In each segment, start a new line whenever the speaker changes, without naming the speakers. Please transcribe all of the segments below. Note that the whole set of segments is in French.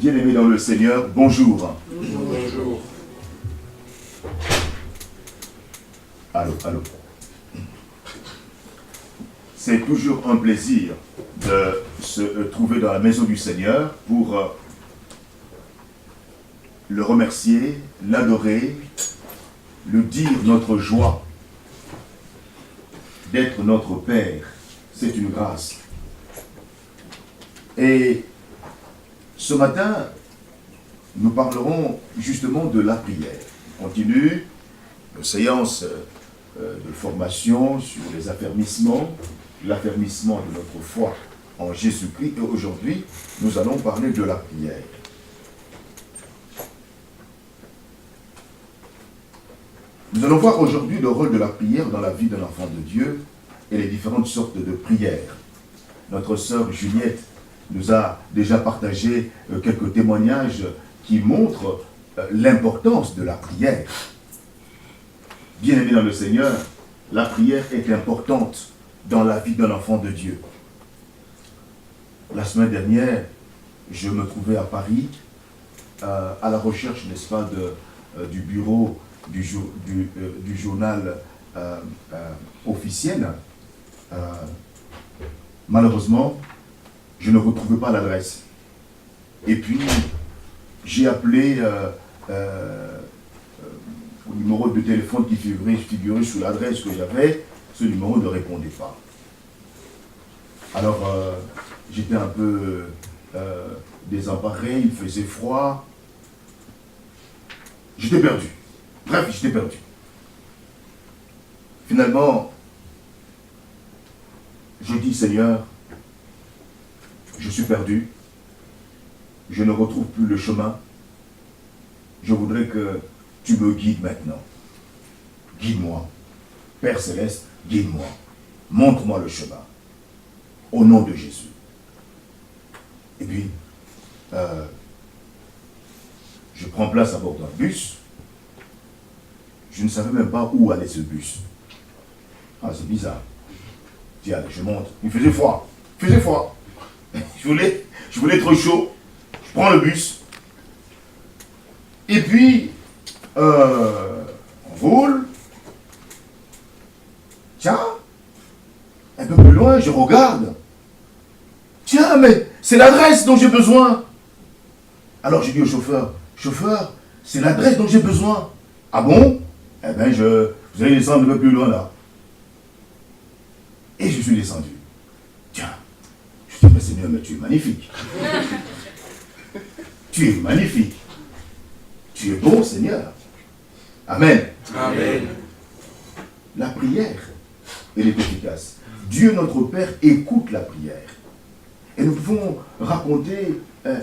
Bien-aimés dans le Seigneur, bonjour.
Bonjour.
Allô. C'est toujours un plaisir de se trouver dans la maison du Seigneur pour le remercier, l'adorer, lui dire notre joie d'être notre Père. C'est une grâce. Et ce matin, nous parlerons justement de la prière. On continue nos séances de formation sur les affermissements, l'affermissement de notre foi en Jésus-Christ. Et aujourd'hui, nous allons parler de la prière. Nous allons voir aujourd'hui le rôle de la prière dans la vie d'un enfant de Dieu et les différentes sortes de prières. Notre sœur Juliette nous a déjà partagé quelques témoignages qui montrent l'importance de la prière. Bien-aimés dans le Seigneur, la prière est importante dans la vie d'un enfant de Dieu. La semaine dernière, je me trouvais à Paris à la recherche, n'est-ce pas, du bureau du journal officiel. Malheureusement, je ne retrouvais pas l'adresse. Et puis, j'ai appelé au numéro de téléphone qui figurait sous l'adresse que j'avais. Ce numéro ne répondait pas. Alors, j'étais un peu désemparé, il faisait froid. J'étais perdu. Bref, j'étais perdu. Finalement, je dis, Seigneur, je suis perdu, je ne retrouve plus le chemin, je voudrais que tu me guides maintenant. Guide-moi. Père Céleste, guide-moi. Montre-moi le chemin. Au nom de Jésus. Et puis, je prends place à bord d'un bus. Je ne savais même pas où allait ce bus. Ah, c'est bizarre. Tiens, je monte. Il faisait froid. Il faisait froid. Je voulais être chaud. Je prends le bus. Et puis, on roule. Tiens, un peu plus loin, je regarde. Tiens, mais c'est l'adresse dont j'ai besoin. Alors j'ai dit au chauffeur, chauffeur, c'est l'adresse dont j'ai besoin. Ah bon? Eh bien, vous allez descendre un peu plus loin là. Et je suis descendu. Tiens, je dis, mais Seigneur, mais tu es magnifique. Tu es magnifique. Tu es bon, Seigneur. Amen.
Amen.
La prière, elle est efficace. Dieu, notre Père, écoute la prière. Et nous pouvons raconter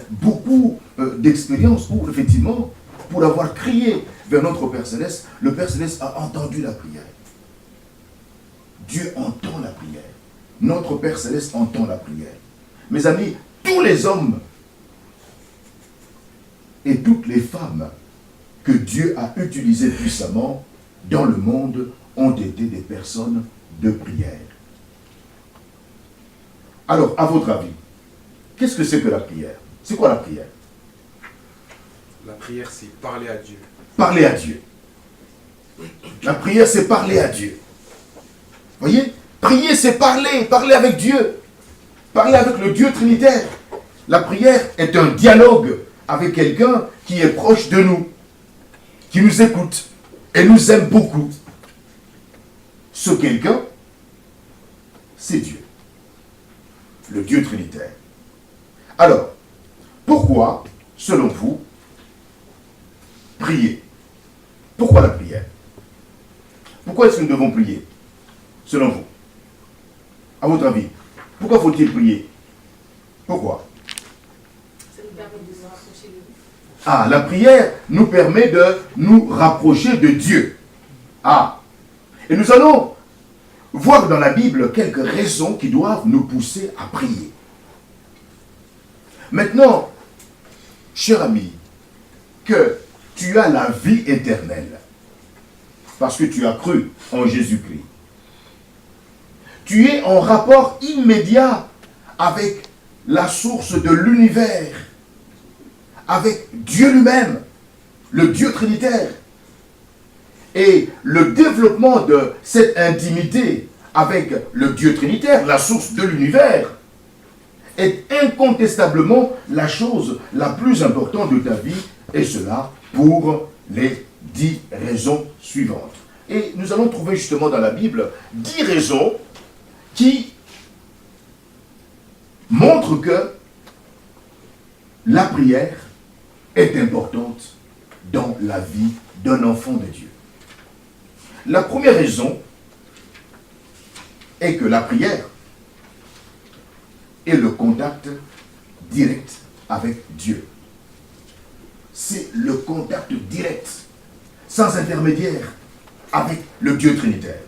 beaucoup d'expériences où, effectivement, pour avoir crié vers notre Père Céleste, le Père Céleste a entendu la prière. Dieu entend la prière. Notre Père Céleste entend la prière. Mes amis, tous les hommes et toutes les femmes que Dieu a utilisés puissamment dans le monde ont été des personnes de prière. Alors, à votre avis, qu'est-ce que c'est que la prière? C'est quoi la prière?
La prière, c'est parler à Dieu.
Parler à Dieu. La prière, c'est parler à Dieu. Voyez? Prier, c'est parler avec Dieu. Parler avec le Dieu Trinitaire. La prière est un dialogue avec quelqu'un qui est proche de nous, qui nous écoute et nous aime beaucoup. Ce quelqu'un, c'est Dieu. Le Dieu Trinitaire. Alors, pourquoi, selon vous, prier? Pourquoi la prière? Pourquoi est-ce que nous devons prier, selon vous? À votre avis, pourquoi faut-il prier? Pourquoi?
Ça nous permet de nous rapprocher de Dieu.
Ah, la prière nous permet de nous rapprocher de Dieu. Ah, et nous allons voir dans la Bible quelques raisons qui doivent nous pousser à prier. Maintenant, cher ami, que tu as la vie éternelle, parce que tu as cru en Jésus-Christ. Tu es en rapport immédiat avec la source de l'univers, avec Dieu lui-même, le Dieu trinitaire. Et le développement de cette intimité avec le Dieu trinitaire, la source de l'univers, est incontestablement la chose la plus importante de ta vie, et cela pour les 10 raisons suivantes. Et nous allons trouver justement dans la Bible 10 raisons qui montrent que la prière est importante dans la vie d'un enfant de Dieu. La première raison est que la prière est le contact direct avec Dieu. C'est le contact direct, sans intermédiaire, avec le Dieu trinitaire.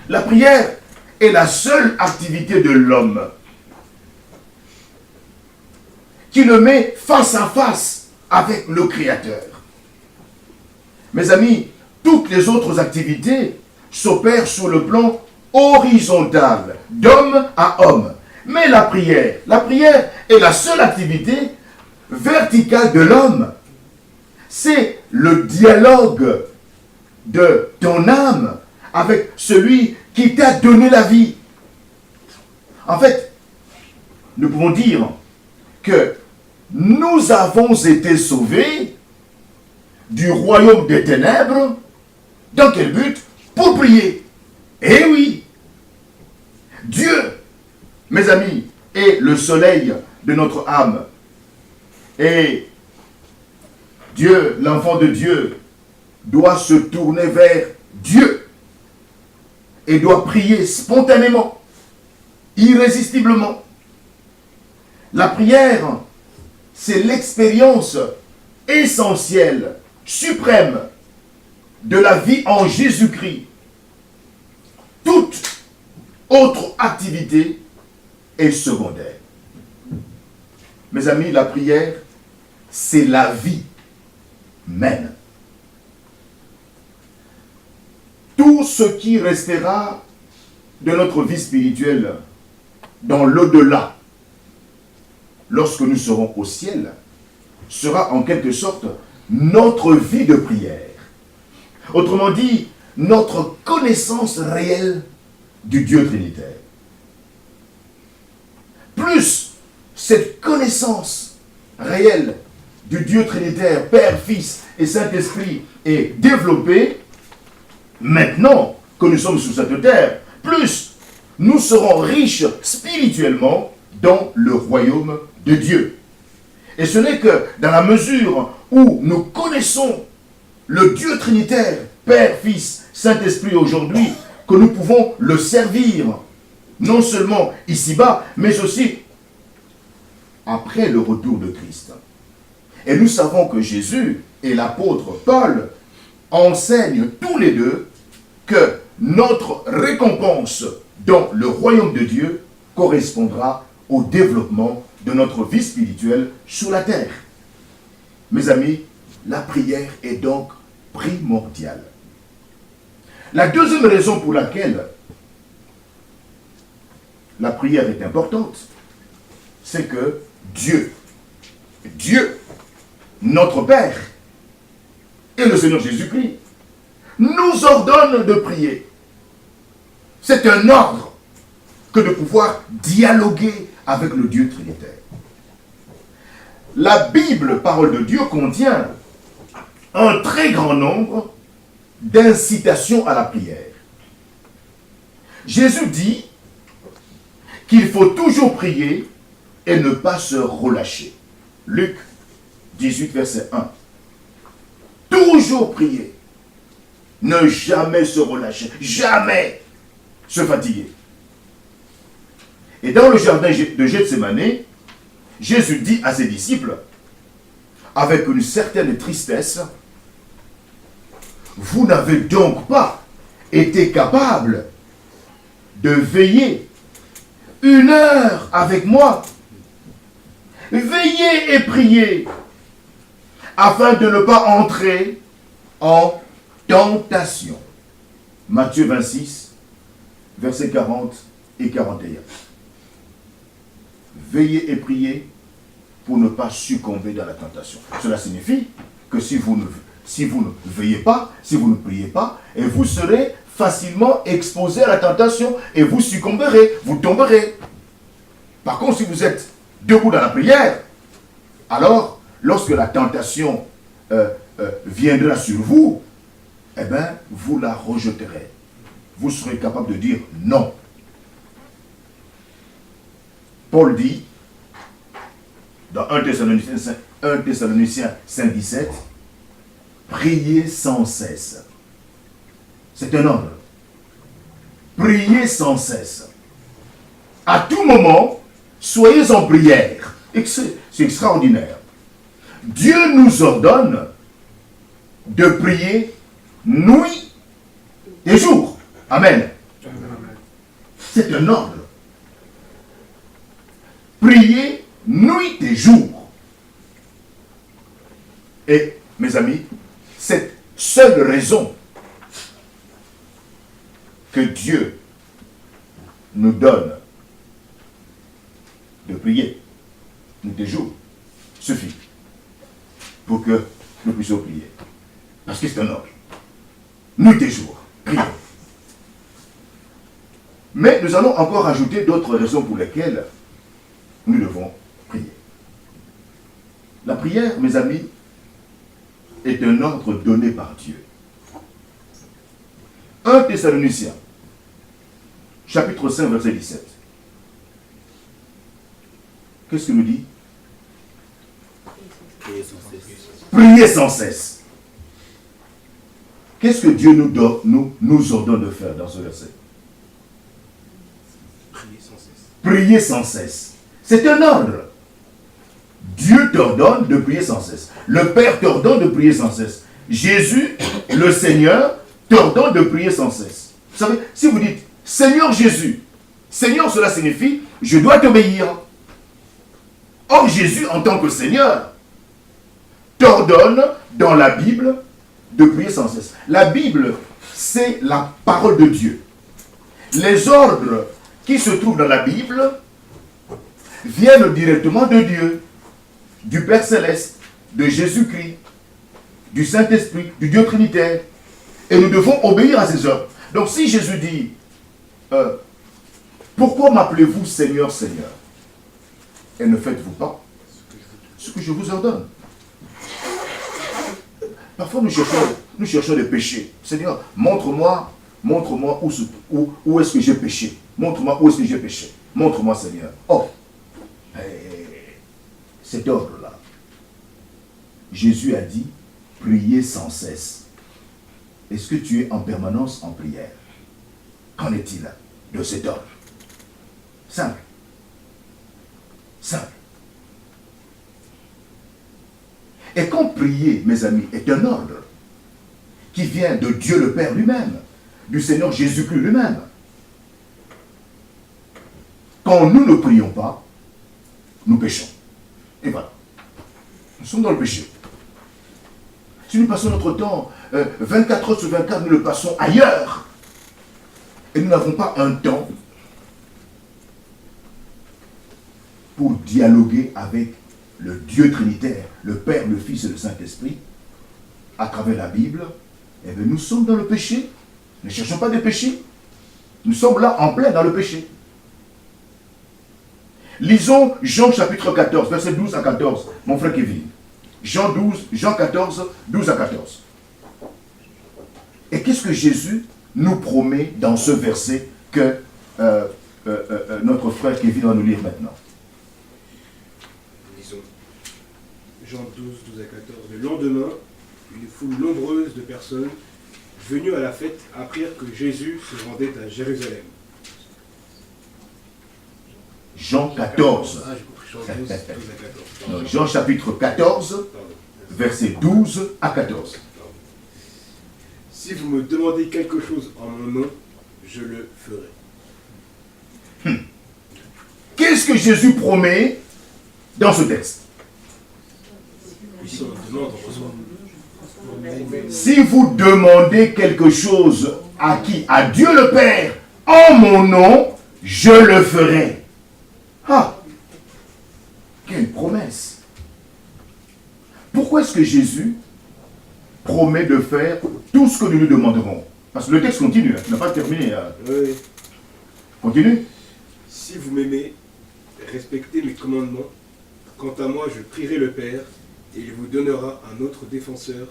La prière est la seule activité de l'homme qui le met face à face avec le Créateur. Mes amis, toutes les autres activités s'opèrent sur le plan horizontal, d'homme à homme. Mais la prière est la seule activité verticale de l'homme. C'est le dialogue de ton âme avec celui qui t'a donné la vie. En fait, nous pouvons dire que nous avons été sauvés du royaume des ténèbres. Dans quel but? Pour prier. Eh oui! Dieu, mes amis, est le soleil de notre âme. Et Dieu, l'enfant de Dieu, doit se tourner vers Dieu et doit prier spontanément, irrésistiblement. La prière, c'est l'expérience essentielle, suprême de la vie en Jésus-Christ. Toute autre activité est secondaire. Mes amis, la prière, c'est la vie même. Tout ce qui restera de notre vie spirituelle dans l'au-delà, lorsque nous serons au ciel, sera en quelque sorte notre vie de prière. Autrement dit, notre connaissance réelle du Dieu trinitaire. Plus cette connaissance réelle du Dieu trinitaire, Père, Fils et Saint-Esprit est développée, maintenant que nous sommes sur cette terre, plus nous serons riches spirituellement dans le royaume de Dieu. Et ce n'est que dans la mesure où nous connaissons le Dieu trinitaire, Père, Fils, Saint-Esprit aujourd'hui, que nous pouvons le servir, non seulement ici-bas, mais aussi après le retour de Christ. Et nous savons que Jésus et l'apôtre Paul enseignent tous les deux que notre récompense dans le royaume de Dieu correspondra au développement de notre vie spirituelle sur la terre. Mes amis, la prière est donc primordiale. La deuxième raison pour laquelle la prière est importante, c'est que Dieu, notre Père, et le Seigneur Jésus-Christ, nous ordonne de prier. C'est un ordre que de pouvoir dialoguer avec le Dieu trinitaire. La Bible, parole de Dieu, contient un très grand nombre d'incitations à la prière. Jésus dit qu'il faut toujours prier et ne pas se relâcher. Luc 18, verset 1. Toujours prier. Ne jamais se relâcher. Jamais se fatiguer. Et dans le jardin de Gethsémani, Jésus dit à ses disciples, avec une certaine tristesse, « Vous n'avez donc pas été capables de veiller 1 heure avec moi. Veillez et priez, afin de ne pas entrer en tentation. » Matthieu 26, versets 40 et 41. Veillez et priez pour ne pas succomber dans la tentation. Cela signifie que si vous ne veillez pas, si vous ne priez pas, et vous serez facilement exposé à la tentation et vous succomberez, vous tomberez. Par contre, si vous êtes debout dans la prière, alors, lorsque la tentation viendra sur vous, eh bien, vous la rejeterez. Vous serez capable de dire non. Paul dit, dans 1 Thessaloniciens 5,17, priez sans cesse. C'est un ordre. Priez sans cesse. À tout moment, soyez en prière. C'est extraordinaire. Dieu nous ordonne de prier nuit et jour. Amen. C'est un ordre. Priez nuit et jour. Et, mes amis, cette seule raison que Dieu nous donne de prier nuit et jour suffit pour que nous puissions prier. Parce que c'est un ordre. Nuit et jour, priez. Mais nous allons encore ajouter d'autres raisons pour lesquelles nous devons prier. La prière, mes amis, est un ordre donné par Dieu. 1 Thessaloniciens, chapitre 5, verset 17. Qu'est-ce qu'il nous dit? Priez sans cesse. Qu'est-ce que Dieu nous ordonne de faire dans ce verset?
Priez sans cesse.
Priez sans cesse. C'est un ordre. Dieu t'ordonne de prier sans cesse. Le Père t'ordonne de prier sans cesse. Jésus, le Seigneur, t'ordonne de prier sans cesse. Vous savez, si vous dites Seigneur Jésus, Seigneur, cela signifie je dois t'obéir. Or, Jésus, en tant que Seigneur, t'ordonne dans la Bible de prier sans cesse. La Bible, c'est la parole de Dieu. Les ordres qui se trouvent dans la Bible viennent directement de Dieu, du Père Céleste, de Jésus-Christ, du Saint-Esprit, du Dieu Trinitaire. Et nous devons obéir à ces ordres. Donc si Jésus dit, pourquoi m'appelez-vous Seigneur, Seigneur? Et ne faites-vous pas ce que je vous ordonne. Parfois nous cherchons des péchés. Seigneur, montre-moi où est-ce que j'ai péché. Montre-moi où est-ce que j'ai péché. Montre-moi, Seigneur. Oh, cet ordre-là. Jésus a dit, priez sans cesse. Est-ce que tu es en permanence en prière? Qu'en est-il de cet ordre? Simple. Simple. Et quand prier, mes amis, est un ordre qui vient de Dieu le Père lui-même, du Seigneur Jésus-Christ lui-même. Quand nous ne prions pas, nous péchons. Et voilà. Nous sommes dans le péché. Si nous passons notre temps, 24 heures sur 24, nous le passons ailleurs. Et nous n'avons pas un temps pour dialoguer avec le Dieu Trinitaire, le Père, le Fils et le Saint-Esprit, à travers la Bible, eh bien nous sommes dans le péché. Ne cherchons pas des péchés. Nous sommes là en plein dans le péché. Lisons Jean chapitre 14, versets 12 à 14, mon frère Kevin. Jean 14, 12 à 14. Et qu'est-ce que Jésus nous promet dans ce verset que notre frère Kevin va nous lire maintenant?
Lisons. Jean 12, 12 à 14. Le lendemain, une foule nombreuse de personnes venues à la fête apprirent que Jésus se rendait à Jérusalem.
Jean 14.
Ah, j'ai compris. Jean 12, 12 à 14.
Non, Jean chapitre 14, versets 12 à 14.
Si vous me demandez quelque chose en mon nom, je le ferai.
Qu'est-ce que Jésus promet dans ce texte?
Ici, on demande, on reçoit.
Si vous demandez quelque chose à qui? À Dieu le Père, en mon nom, je le ferai. Ah! Quelle promesse! pourquoi est-ce que Jésus promet de faire tout ce que nous lui demanderons? Parce que le texte continue, il n'a pas terminé.
Oui.
Continue.
Si vous m'aimez, respectez mes commandements. Quant à moi, je prierai le Père, et il vous donnera un autre défenseur,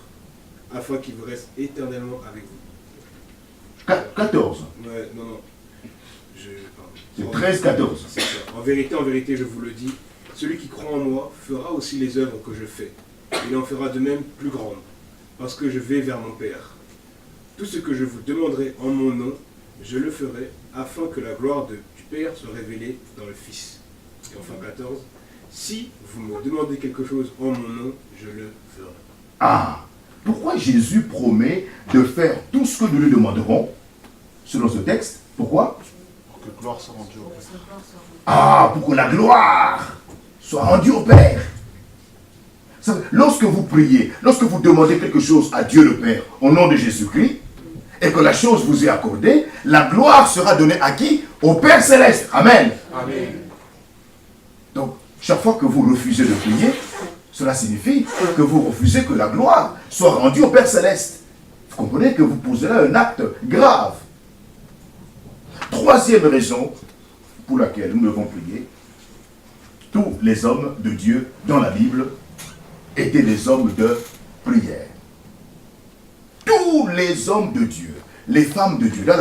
afin qu'il vous reste éternellement avec vous.
14.
Ouais, non.
C'est 13, 14.
C'est ça. En vérité, je vous le dis, celui qui croit en moi fera aussi les œuvres que je fais. Il en fera de même plus grandes, parce que je vais vers mon Père. Tout ce que je vous demanderai en mon nom, je le ferai, afin que la gloire du Père soit révélée dans le Fils. Et enfin 14. Si vous me demandez quelque chose en mon nom, je le ferai.
Ah, pourquoi Jésus promet de faire tout ce que nous lui demanderons, selon ce texte? Pourquoi?
Pour que gloire soit rendue au Père.
Ah, pour que la gloire soit rendue au Père. Lorsque vous priez, lorsque vous demandez quelque chose à Dieu le Père, au nom de Jésus-Christ, et que la chose vous est accordée, la gloire sera donnée à qui? Au Père Céleste. Amen.
Amen.
Donc, chaque fois que vous refusez de prier, cela signifie que vous refusez que la gloire soit rendue au Père Céleste. Vous comprenez que vous posez là un acte grave. Troisième raison pour laquelle nous devons prier, tous les hommes de Dieu dans la Bible étaient des hommes de prière. Tous les hommes de Dieu, les femmes de Dieu dans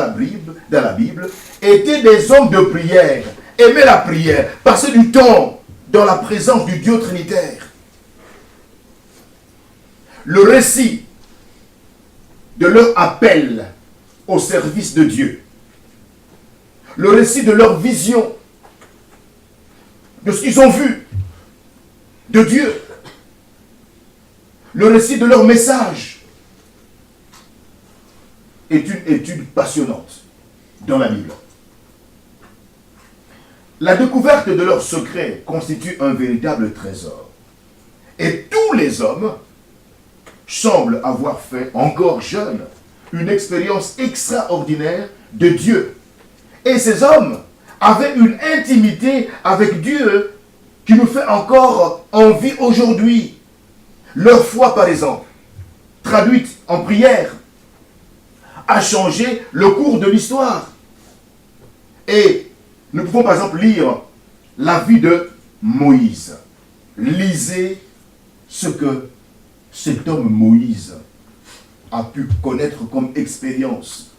la Bible étaient des hommes de prière, aimaient la prière, passaient du temps dans la présence du Dieu Trinitaire. Le récit de leur appel au service de Dieu, le récit de leur vision, de ce qu'ils ont vu de Dieu, le récit de leur message est une étude passionnante dans la Bible. La découverte de leurs secrets constitue un véritable trésor. Et tous les hommes semblent avoir fait, encore jeunes, une expérience extraordinaire de Dieu. Et ces hommes avaient une intimité avec Dieu qui nous fait encore envie aujourd'hui. Leur foi, par exemple, traduite en prière, a changé le cours de l'histoire. Et nous pouvons par exemple lire la vie de Moïse. Lisez ce que cet homme Moïse a pu connaître comme expérience,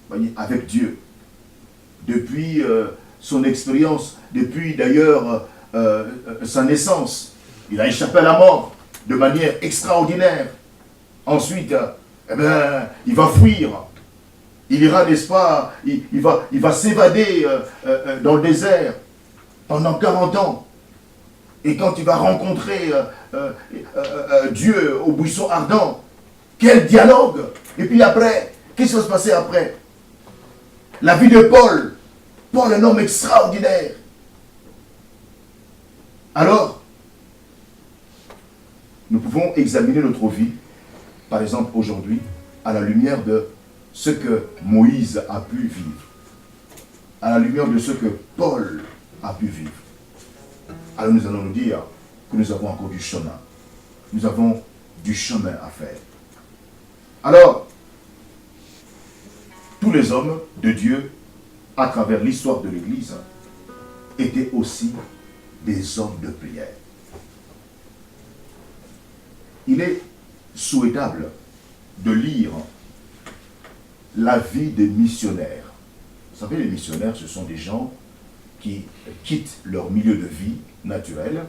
voyez, avec Dieu. Depuis son expérience, depuis d'ailleurs sa naissance, il a échappé à la mort de manière extraordinaire. Ensuite, il va fuir. Il ira, n'est-ce pas, il va s'évader dans le désert pendant 40 ans. Et quand il va rencontrer Dieu au buisson ardent, quel dialogue! Et puis après, qu'est-ce qui va se passer après? La vie de Paul. Paul, un homme extraordinaire. Alors, nous pouvons examiner notre vie, par exemple aujourd'hui, à la lumière de ce que Moïse a pu vivre, à la lumière de ce que Paul a pu vivre. Alors nous allons nous dire que nous avons encore du chemin. Nous avons du chemin à faire. Alors, tous les hommes de Dieu, à travers l'histoire de l'Église, étaient aussi des hommes de prière. Il est souhaitable de lire la vie des missionnaires. Vous savez, les missionnaires, ce sont des gens qui quittent leur milieu de vie naturel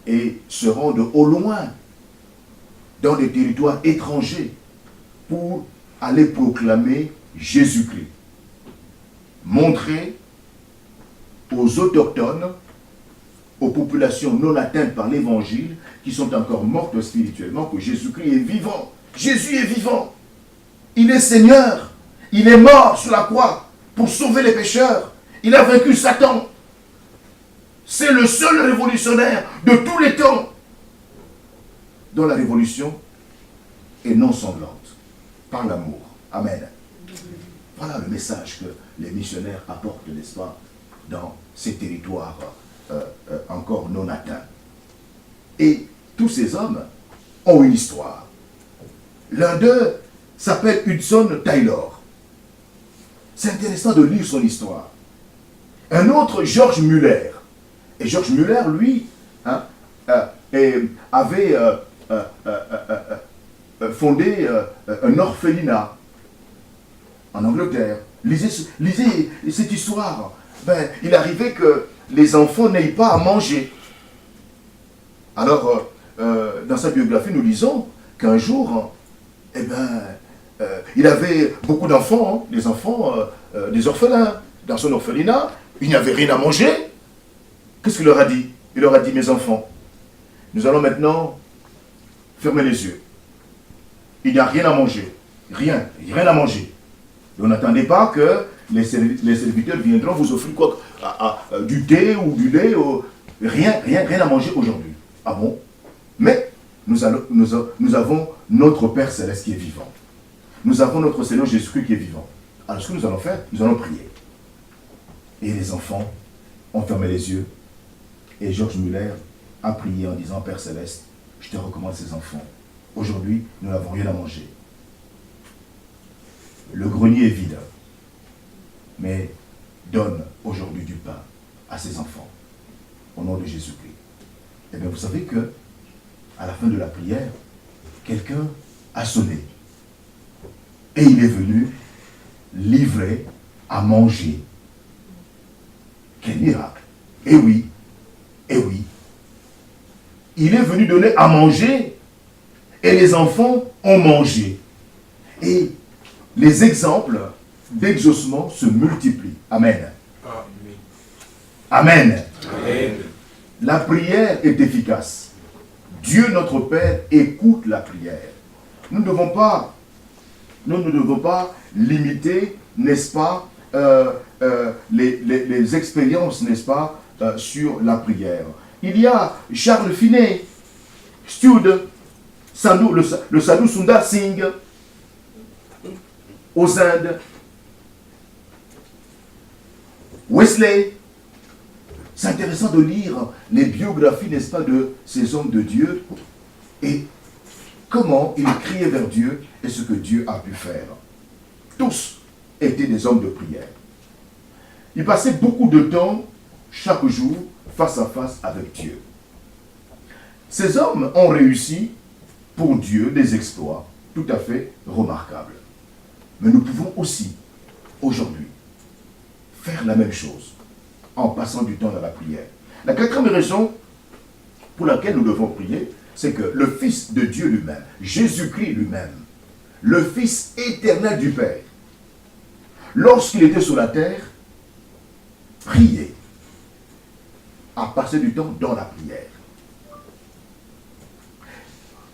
et se rendent au loin, dans des territoires étrangers, pour aller proclamer Jésus-Christ. Montrer aux autochtones, aux populations non atteintes par l'évangile, qui sont encore mortes spirituellement, que Jésus-Christ est vivant. Jésus est vivant. Il est Seigneur. Il est mort sur la croix pour sauver les pécheurs. Il a vaincu Satan. C'est le seul révolutionnaire de tous les temps, dont la révolution est non sanglante, par l'amour. Amen. Voilà le message que les missionnaires apportent, n'est-ce pas, dans ces territoires encore non atteints. Et tous ces hommes ont une histoire. L'un d'eux s'appelle Hudson Taylor. C'est intéressant de lire son histoire. Un autre, George Muller. Et George Muller, lui, avait fondé un orphelinat en Angleterre. Lisez cette histoire. Ben, il arrivait que les enfants n'aient pas à manger. Alors, dans sa biographie, nous lisons qu'un jour, il avait beaucoup d'enfants, des enfants, des orphelins. Dans son orphelinat, il n'y avait rien à manger. Qu'est-ce qu'il leur a dit? Il leur a dit, mes enfants, nous allons maintenant fermer les yeux. Il n'y a rien à manger. Rien à manger. Et n'attendez pas que les serviteurs viendront vous offrir quoi, du thé ou du lait. Rien à manger aujourd'hui. Ah bon? Mais nous avons notre Père Céleste qui est vivant. Nous avons notre Seigneur Jésus-Christ qui est vivant. Alors ce que nous allons faire, nous allons prier. Et les enfants ont fermé les yeux. Et George Muller a prié en disant, Père Céleste, je te recommande ces enfants. Aujourd'hui, nous n'avons rien à manger. Le grenier est vide. Mais donne aujourd'hui du pain à ces enfants. Au nom de Jésus-Christ. Eh bien, vous savez que, à la fin de la prière, quelqu'un a sonné. Et il est venu livrer à manger. Quel miracle! Eh oui, eh oui. Il est venu donner à manger et les enfants ont mangé. Et les exemples d'exaucement se multiplient. Amen. Amen. Amen. La prière est efficace. Dieu notre Père écoute la prière. Nous ne devons pas limiter, n'est-ce pas, les expériences, n'est-ce pas, sur la prière. Il y a Charles Finney, Stud, le Sadhu Sundar Singh, aux Indes, Wesley. C'est intéressant de lire les biographies, n'est-ce pas, de ces hommes de Dieu et comment ils criaient vers Dieu et ce que Dieu a pu faire. Tous étaient des hommes de prière. Ils passaient beaucoup de temps, chaque jour, face à face avec Dieu. Ces hommes ont réussi pour Dieu des exploits tout à fait remarquables. Mais nous pouvons aussi, aujourd'hui, faire la même chose en passant du temps dans la prière. La quatrième raison pour laquelle nous devons prier, c'est que le Fils de Dieu lui-même, Jésus-Christ lui-même, le Fils éternel du Père, lorsqu'il était sur la terre, priait, a passé du temps dans la prière.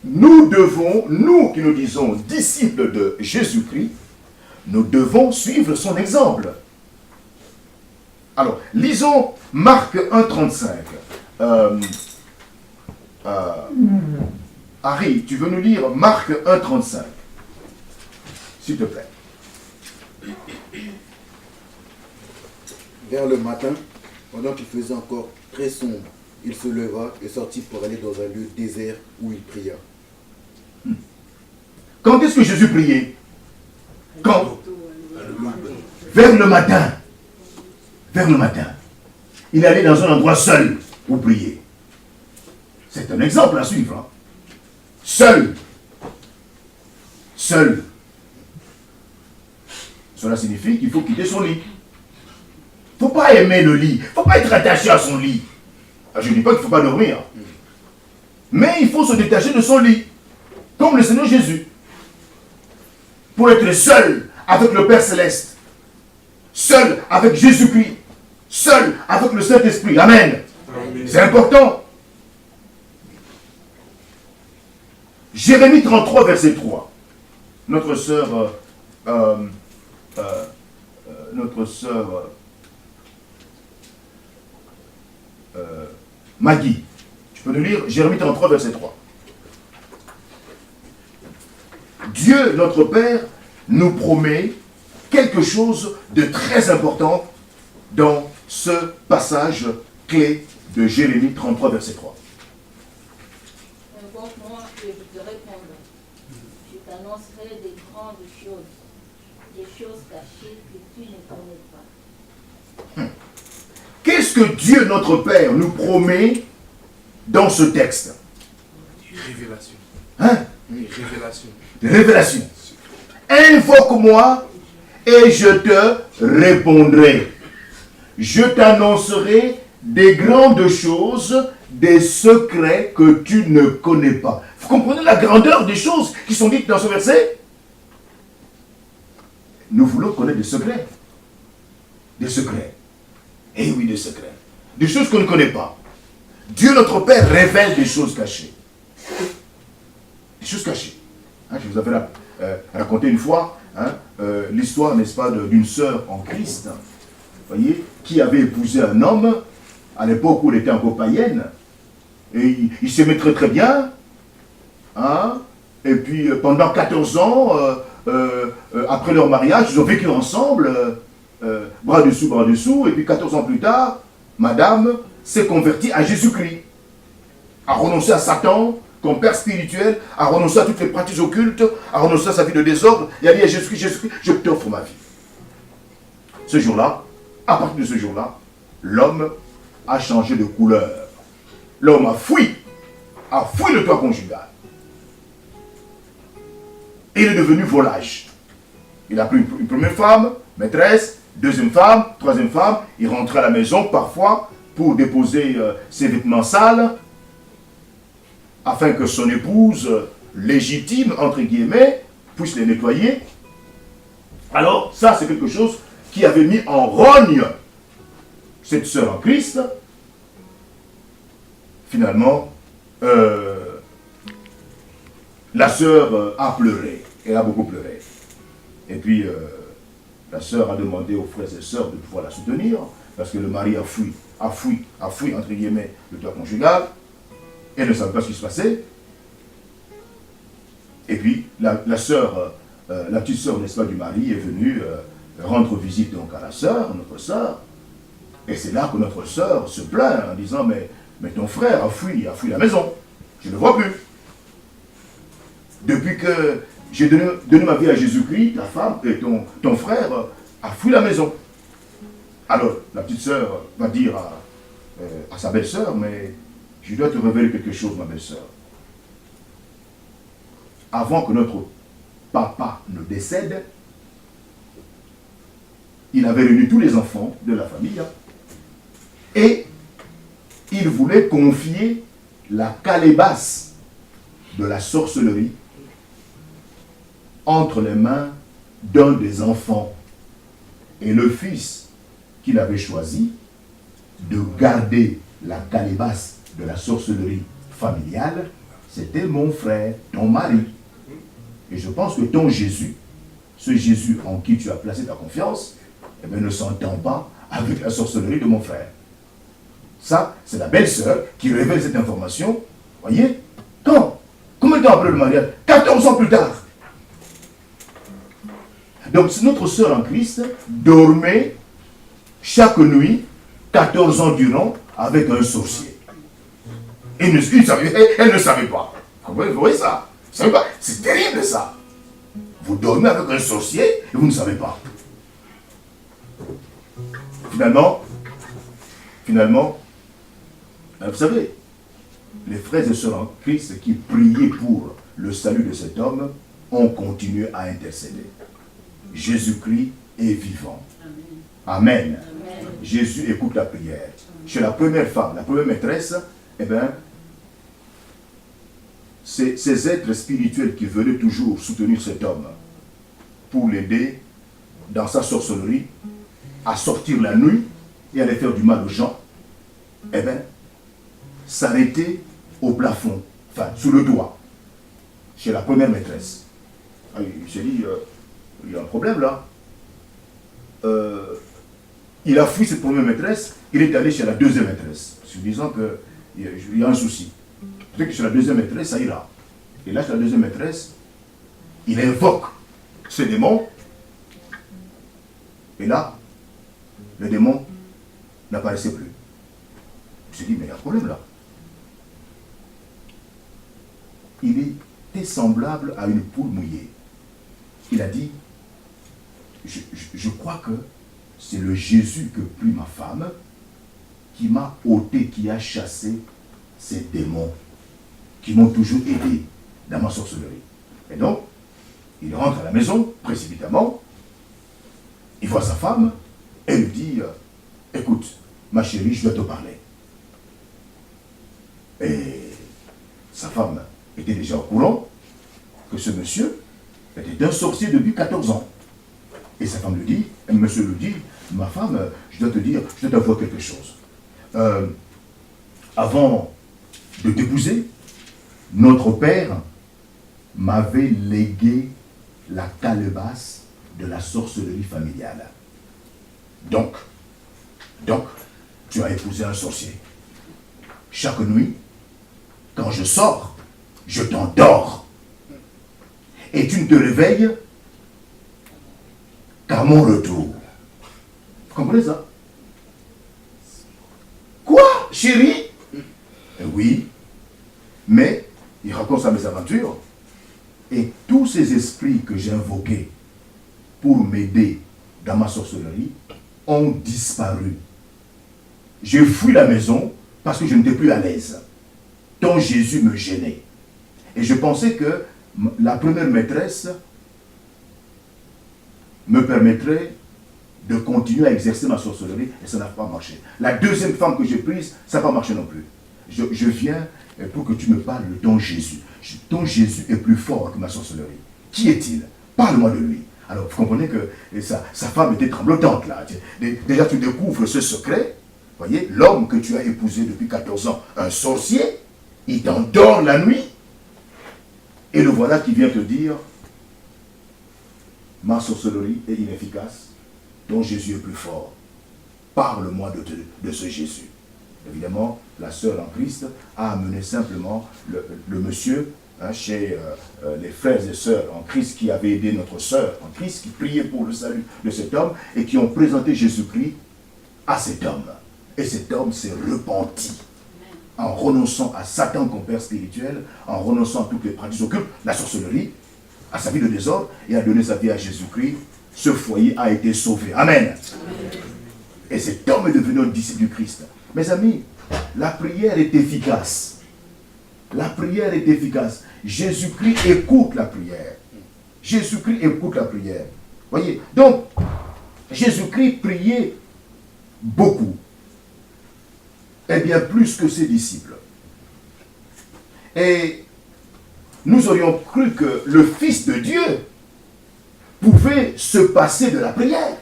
Nous devons, nous qui nous disons disciples de Jésus-Christ, nous devons suivre son exemple. Alors, lisons Marc 1,35. Harry, tu veux nous lire Marc 1,35, s'il te plaît.
Vers le matin, pendant qu'il faisait encore très sombre, il se leva et sortit pour aller dans un lieu désert où il pria.
Quand est-ce que Jésus priait? Quand? Vers le matin. Vers le matin. Il allait dans un endroit seul pour prier. C'est un exemple à suivre. Hein? Seul. Seul. Cela signifie qu'il faut quitter son lit. Il ne faut pas aimer le lit. Il ne faut pas être attaché à son lit. Je ne dis pas qu'il ne faut pas dormir. Mais il faut se détacher de son lit. Comme le Seigneur Jésus. Pour être seul avec le Père Céleste. Seul avec Jésus-Christ. Seul avec le Saint-Esprit. Amen. Amen. C'est important. Jérémie 33, verset 3. Notre sœur Maggie, tu peux nous lire Jérémie 33, verset 3. Dieu, notre Père, nous promet quelque chose de très important dans ce passage clé de Jérémie 33, verset 3.
Invoque-moi et je te répondrai. Je t'annoncerai des grandes choses, des choses cachées que tu ne connais pas.
Qu'est-ce que Dieu, notre Père, nous promet dans ce texte?
Révélation.
Hein?
Révélation.
Révélation. Invoque-moi et je te répondrai. Je t'annoncerai des grandes choses, des secrets que tu ne connais pas. Vous comprenez la grandeur des choses qui sont dites dans ce verset? Nous voulons connaître des secrets. Des secrets. Eh oui, des secrets. Des choses qu'on ne connaît pas. Dieu notre Père révèle des choses cachées. Des choses cachées. Hein, je vous avais raconté une fois l'histoire, n'est-ce pas, d'une sœur en Christ, voyez, qui avait épousé un homme à l'époque où elle était encore païenne. Et il s'aimait très très bien. Hein, et puis pendant 14 ans, après leur mariage, ils ont vécu ensemble, bras dessous, et puis 14 ans plus tard, madame s'est convertie à Jésus-Christ, a renoncé à Satan comme père spirituel, a renoncé à toutes les pratiques occultes, a renoncé à sa vie de désordre, et a dit à Jésus-Christ, je t'offre ma vie. Ce jour-là, à partir de ce jour-là, l'homme a changé de couleur. L'homme a fui le toit conjugal. Et il est devenu volage. Il a pris une première femme, maîtresse, deuxième femme, troisième femme. Il rentrait à la maison parfois pour déposer ses vêtements sales afin que son épouse légitime, entre guillemets, puisse les nettoyer. Alors, ça, c'est quelque chose qui avait mis en rogne cette sœur en Christ. Finalement, la sœur a pleuré. Elle a beaucoup pleuré. Et puis, la sœur a demandé aux frères et sœurs de pouvoir la soutenir, parce que le mari a fui, entre guillemets, le toit conjugal. Elle ne savait pas ce qui se passait. Et puis, la petite sœur, n'est-ce pas, du mari est venue rendre visite donc à la sœur, notre sœur. Et c'est là que notre sœur se plaint en disant, mais ton frère a fui la maison. Je ne le vois plus. Depuis que j'ai donné ma vie à Jésus-Christ, ta femme et ton frère a fui la maison. Alors, la petite sœur va dire à sa belle-sœur, mais je dois te révéler quelque chose, ma belle-sœur. Avant que notre papa ne décède, il avait réuni tous les enfants de la famille et il voulait confier la calebasse de la sorcellerie entre les mains d'un des enfants. Et le fils qu'il avait choisi de garder la calebasse de la sorcellerie familiale, c'était mon frère, ton mari. Et je pense que ton Jésus, ce Jésus en qui tu as placé ta confiance, eh bien, ne s'entend pas avec la sorcellerie de mon frère. Ça, c'est la belle-sœur qui révèle cette information. Voyez? Quand? Combien de temps après le mariage? 14 ans plus tard. Donc, notre sœur en Christ dormait chaque nuit, 14 ans durant, avec un sorcier. Elle ne savait pas. Vous voyez ça? Vous savez pas? C'est terrible ça. Vous dormez avec un sorcier et vous ne savez pas. Finalement, vous savez, les frères et sœurs en Christ qui priaient pour le salut de cet homme ont continué à intercéder. Jésus-Christ est vivant. Amen. Amen. Jésus écoute la prière. Chez la première femme, la première maîtresse, eh bien, ces êtres spirituels qui venaient toujours soutenir cet homme pour l'aider dans sa sorcellerie à sortir la nuit et à aller faire du mal aux gens, eh bien, s'arrêter au plafond, enfin, sous le doigt, chez la première maîtresse. Il s'est dit, il y a un problème là. Il a fui cette première maîtresse, il est allé chez la deuxième maîtresse, en se disant qu'il y a un souci. Peut-être que chez la deuxième maîtresse, ça ira. Et là, chez la deuxième maîtresse, il invoque ce démon. Et là, le démon n'apparaissait plus. Je me suis dit, mais il y a un problème là. il était semblable à une poule mouillée. Il a dit, je crois que c'est le Jésus que prie ma femme qui m'a ôté, qui a chassé ces démons qui m'ont toujours aidé dans ma sorcellerie. Et donc, il rentre à la maison précipitamment, il voit sa femme et lui dit, écoute, ma chérie, je dois te parler. Et sa femme était déjà au courant que ce monsieur était un sorcier depuis 14 ans. Et sa femme lui dit, et monsieur lui dit, ma femme, je dois te dire, je dois t'avouer quelque chose. Avant de t'épouser, notre père m'avait légué la calebasse de la sorcellerie familiale. Donc, tu as épousé un sorcier. Chaque nuit, quand je sors, je t'endors. Et tu ne te réveilles qu'à mon retour. Vous comprenez ça? Quoi, chérie? Oui, mais il raconte sa mésaventure. Et tous ces esprits que j'ai invoqués pour m'aider dans ma sorcellerie ont disparu. J'ai fui la maison parce que je n'étais plus à l'aise. Ton Jésus me gênait. Et je pensais que la première maîtresse me permettrait de continuer à exercer ma sorcellerie et ça n'a pas marché. La deuxième femme que j'ai prise, ça n'a pas marché non plus. Je viens pour que tu me parles de ton Jésus. Ton Jésus est plus fort que ma sorcellerie. Qui est-il? Parle-moi de lui. Alors, vous comprenez que sa femme était tremblotante là. Déjà, tu découvres ce secret. Voyez, l'homme que tu as épousé depuis 14 ans, un sorcier, il t'endort la nuit. Et le voilà qui vient te dire, ma sorcellerie est inefficace, ton Jésus est plus fort. Parle-moi de ce Jésus. Évidemment, la sœur en Christ a amené simplement le monsieur chez les frères et sœurs en Christ qui avaient aidé notre sœur en Christ, qui priaient pour le salut de cet homme et qui ont présenté Jésus-Christ à cet homme. Et cet homme s'est repenti en renonçant à Satan comme père spirituel, en renonçant à toutes les pratiques occultes, la sorcellerie, à sa vie de désordre et a donné sa vie à Jésus-Christ. Ce foyer a été sauvé. Amen. Et cet homme est devenu un disciple du Christ. Mes amis, la prière est efficace. La prière est efficace. Jésus-Christ écoute la prière. Jésus-Christ écoute la prière. Voyez, donc, Jésus-Christ priait beaucoup. Et bien plus que ses disciples. Et nous aurions cru que le Fils de Dieu pouvait se passer de la prière,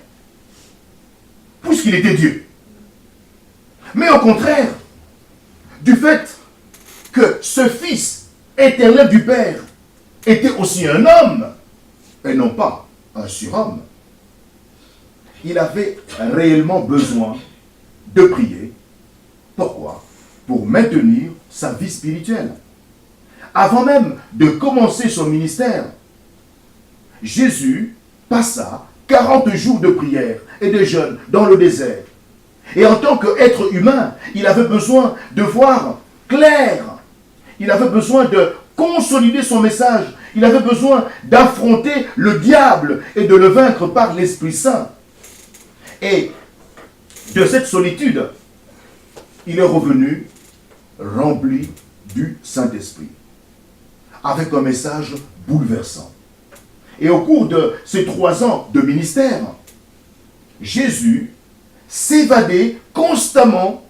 puisqu'il était Dieu. Mais au contraire, du fait que ce Fils éternel du Père était aussi un homme, et non pas un surhomme, il avait réellement besoin de prier. Pourquoi? Pour maintenir sa vie spirituelle. Avant même de commencer son ministère, Jésus passa 40 jours de prière et de jeûne dans le désert. Et en tant qu'être humain, il avait besoin de voir clair. Il avait besoin de consolider son message. Il avait besoin d'affronter le diable et de le vaincre par l'Esprit Saint. Et de cette solitude, il est revenu rempli du Saint-Esprit, avec un message bouleversant. Et au cours de ces 3 ans de ministère, Jésus s'évadait constamment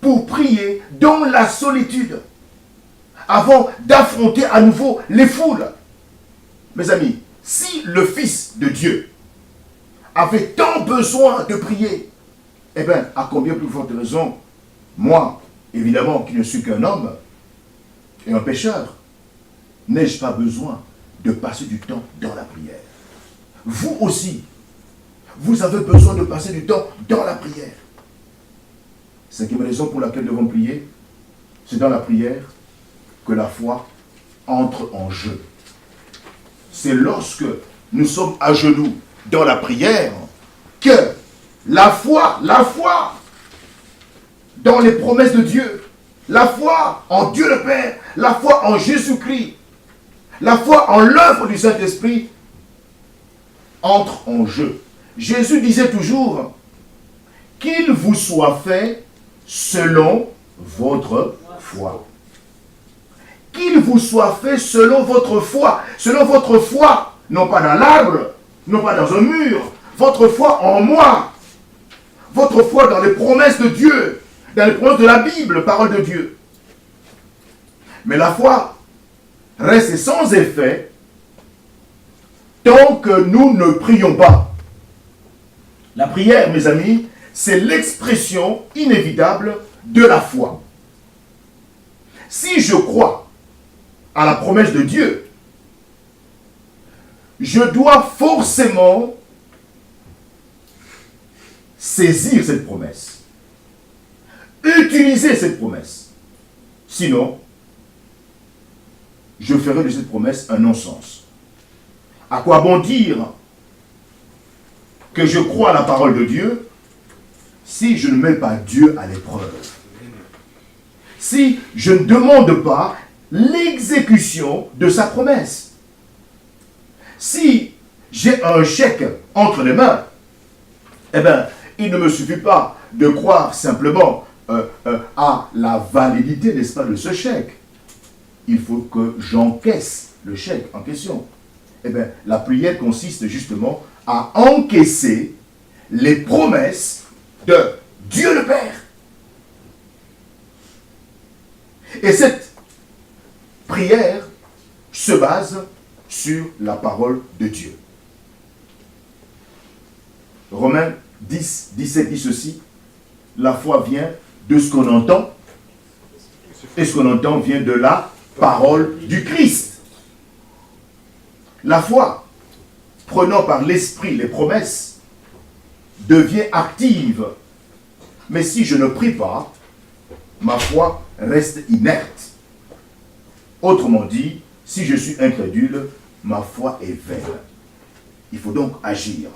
pour prier dans la solitude, avant d'affronter à nouveau les foules. Mes amis, si le Fils de Dieu avait tant besoin de prier, eh bien, à combien plus forte raison, moi, évidemment, qui ne suis qu'un homme et un pécheur, n'ai-je pas besoin de passer du temps dans la prière? Vous aussi, vous avez besoin de passer du temps dans la prière. Cinquième raison pour laquelle nous devons prier, c'est dans la prière que la foi entre en jeu. C'est lorsque nous sommes à genoux dans la prière que la foi dans les promesses de Dieu, la foi en Dieu le Père, la foi en Jésus-Christ La foi en l'œuvre du Saint-Esprit entre en jeu. Jésus disait toujours qu'il vous soit fait selon votre foi. Qu'il vous soit fait selon votre foi. Selon votre foi, non pas dans l'arbre, non pas dans un mur. Votre foi en moi. Votre foi dans les promesses de Dieu, dans les promesses de la Bible, parole de Dieu. Mais la foi reste sans effet tant que nous ne prions pas. La prière, mes amis, c'est l'expression inévitable de la foi. Si je crois à la promesse de Dieu, je dois forcément saisir cette promesse, utiliser cette promesse. Sinon, je ferai de cette promesse un non-sens. À quoi bon dire que je crois à la parole de Dieu si je ne mets pas Dieu à l'épreuve? Si je ne demande pas l'exécution de sa promesse? Si j'ai un chèque entre les mains, eh bien, il ne me suffit pas de croire simplement à la validité, n'est-ce pas, de ce chèque. Il faut que j'encaisse le chèque en question. Eh bien, la prière consiste justement à encaisser les promesses de Dieu le Père. Et cette prière se base sur la parole de Dieu. Romains 10, 17 dit ceci: la foi vient de ce qu'on entend, et ce qu'on entend vient de la parole du Christ. La foi, prenant par l'esprit les promesses, devient active. Mais si je ne prie pas, ma foi reste inerte. Autrement dit, si je suis incrédule, ma foi est vaine. Il faut donc agir.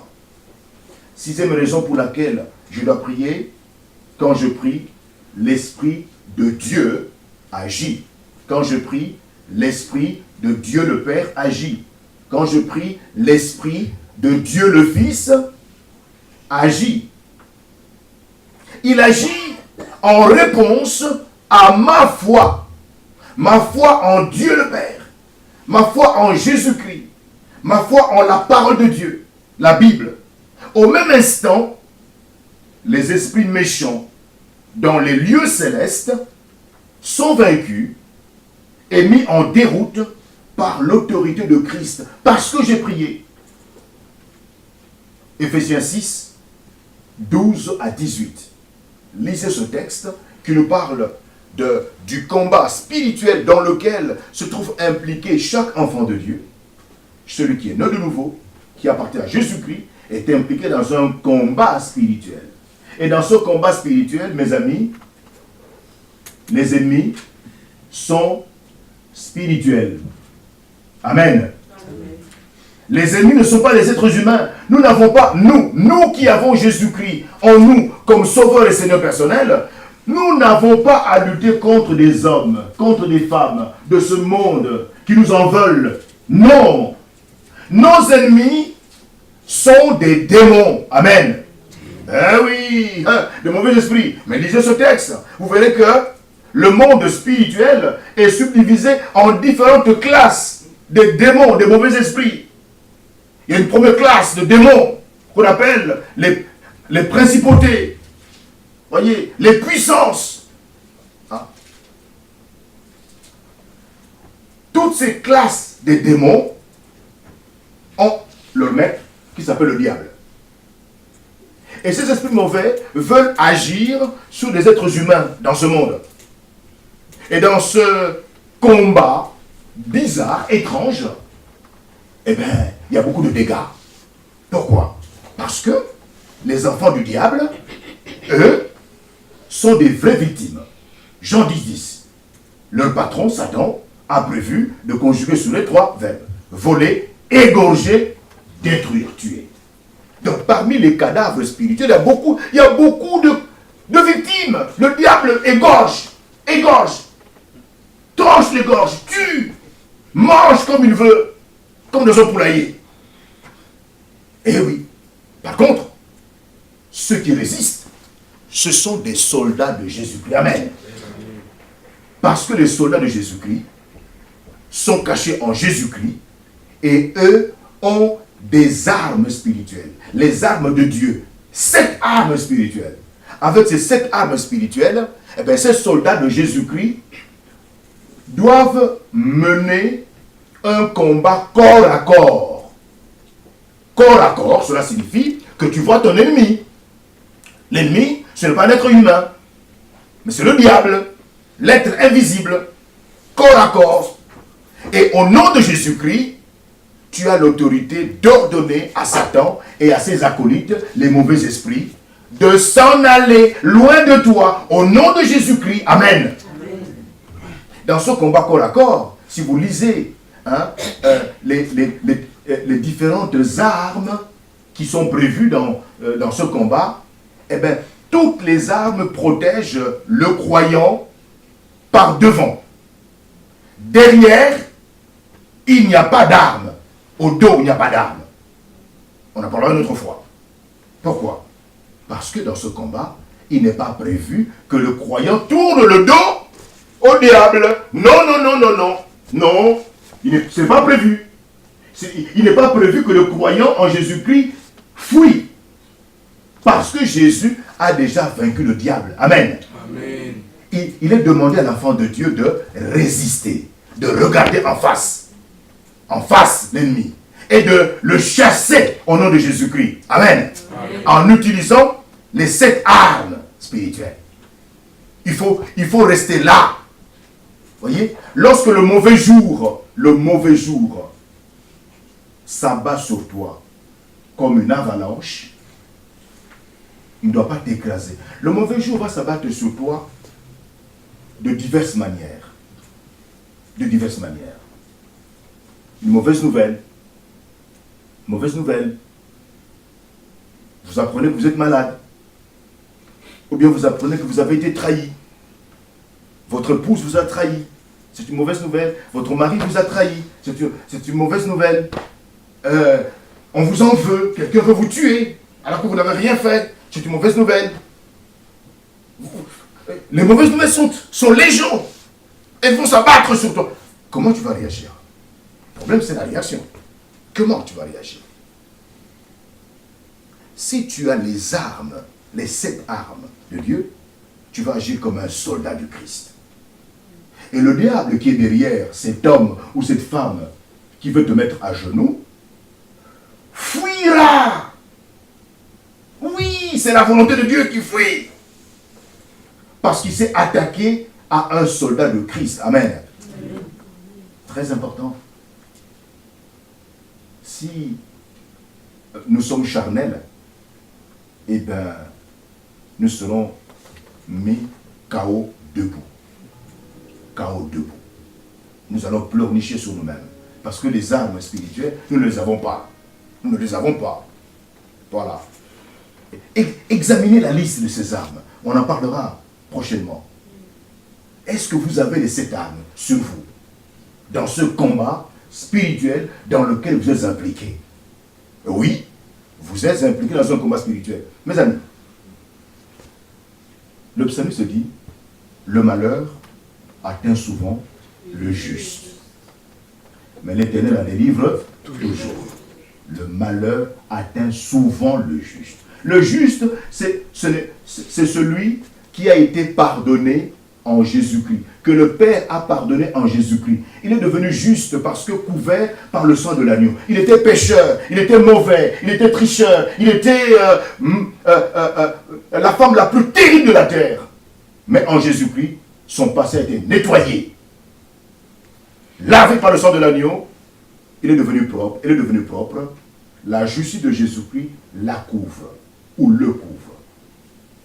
Sixième raison pour laquelle je dois prier: quand je prie, l'Esprit de Dieu agit. Quand je prie, l'Esprit de Dieu le Père agit. Quand je prie, l'Esprit de Dieu le Fils agit. Il agit en réponse à ma foi en Dieu le Père, ma foi en Jésus-Christ, ma foi en la parole de Dieu, la Bible. Au même instant, les esprits méchants dans les lieux célestes sont vaincus et mis en déroute par l'autorité de Christ, parce que j'ai prié. Éphésiens 6, 12 à 18. Lisez ce texte qui nous parle du combat spirituel dans lequel se trouve impliqué chaque enfant de Dieu. Celui qui est né de nouveau, qui appartient à Jésus-Christ, est impliqué dans un combat spirituel. Et dans ce combat spirituel, mes amis, les ennemis sont spirituels. Amen. Les ennemis ne sont pas les êtres humains. Nous n'avons pas, nous qui avons Jésus-Christ en nous comme sauveur et Seigneur personnel, nous n'avons pas à lutter contre des hommes, contre des femmes de ce monde qui nous en veulent. Non. Nos ennemis sont des démons. Amen. Eh oui, de mauvais esprits. Mais lisez ce texte. Vous verrez que le monde spirituel est subdivisé en différentes classes de démons, de mauvais esprits. Il y a une première classe de démons qu'on appelle les principautés. Voyez, les puissances. Hein? Toutes ces classes de démons ont leur maître qui s'appelle le diable. Et ces esprits mauvais veulent agir sur des êtres humains dans ce monde. Et dans ce combat bizarre, étrange, eh bien, il y a beaucoup de dégâts. Pourquoi? Parce que les enfants du diable, eux, sont des vraies victimes. Jean 10, 10. Leur patron, Satan, a prévu de conjuguer sur les trois verbes: voler, égorger, détruire, tuer. Donc, parmi les cadavres spirituels, il y a beaucoup de victimes. Le diable égorge, tranche les gorges, tue, mange comme il veut, comme dans un poulailler. Eh oui. Par contre, ceux qui résistent, ce sont des soldats de Jésus-Christ. Amen. Parce que les soldats de Jésus-Christ sont cachés en Jésus-Christ et eux ont des armes spirituelles. Les armes de Dieu. 7 armes spirituelles. Avec ces 7 armes spirituelles, eh bien, ces soldats de Jésus-Christ doivent mener un combat corps à corps. Corps à corps, cela signifie que tu vois ton ennemi. L'ennemi, ce n'est pas un être humain, mais c'est le diable, l'être invisible, corps à corps. Et au nom de Jésus-Christ, tu as l'autorité d'ordonner à Satan et à ses acolytes, les mauvais esprits, de s'en aller loin de toi, au nom de Jésus-Christ. Amen. Amen. Dans ce combat corps à corps, si vous lisez les différentes armes qui sont prévues dans ce combat, eh bien, toutes les armes protègent le croyant par devant. Derrière, il n'y a pas d'armes. Au dos, il n'y a pas d'armes. On en parlera une autre fois. Pourquoi? Parce que dans ce combat, il n'est pas prévu que le croyant tourne le dos au diable. Non, non, non, non, non. Non, ce n'est pas prévu. Il n'est pas prévu que le croyant en Jésus-Christ fuit. Parce que Jésus a déjà vaincu le diable. Amen. Amen. Il est demandé à l'enfant de Dieu de résister, de regarder en face l'ennemi, et de le chasser au nom de Jésus-Christ. Amen. Amen. En utilisant les 7 armes spirituelles. Il faut rester là. Voyez, lorsque le mauvais jour s'abat sur toi comme une avalanche, il ne doit pas t'écraser. Le mauvais jour va s'abattre sur toi de diverses manières. De diverses manières. Une mauvaise nouvelle. Mauvaise nouvelle. Vous apprenez que vous êtes malade. Ou bien vous apprenez que vous avez été trahi. Votre épouse vous a trahi. C'est une mauvaise nouvelle. Votre mari vous a trahi. C'est une mauvaise nouvelle. On vous en veut. Quelqu'un veut vous tuer alors que vous n'avez rien fait. C'est une mauvaise nouvelle. Les mauvaises nouvelles sont légion. Elles vont s'abattre sur toi. Comment tu vas réagir? Le problème, c'est la réaction. Comment tu vas réagir? Si tu as les armes, les 7 armes de Dieu, tu vas agir comme un soldat du Christ. Et le diable qui est derrière cet homme ou cette femme qui veut te mettre à genoux, fuira. Oui, c'est la volonté de Dieu qui fuit. Parce qu'il s'est attaqué à un soldat de Christ. Amen. Très important. Si nous sommes charnels, eh bien, nous serons mis KO debout. KO debout. Nous allons pleurnicher sur nous-mêmes. Parce que les armes spirituelles, nous ne les avons pas. Nous ne les avons pas. Voilà. Examinez la liste de ces armes. On en parlera prochainement. Est-ce que vous avez les 7 armes sur vous dans ce combat spirituel dans lequel vous êtes impliqués? Oui, vous êtes impliqués dans un combat spirituel. Mes amis, le psalmiste dit, le malheur atteint souvent le juste. Mais l'Éternel la délivre toujours. Le malheur atteint souvent le juste. Le juste, c'est celui qui a été pardonné en Jésus-Christ, que le Père a pardonné en Jésus-Christ. Il est devenu juste parce que couvert par le sang de l'agneau. Il était pécheur, il était mauvais, il était tricheur, il était la femme la plus terrible de la terre. Mais en Jésus-Christ, son passé a été nettoyé. Lavé par le sang de l'agneau, il est devenu propre. La justice de Jésus-Christ la couvre, ou le couvre.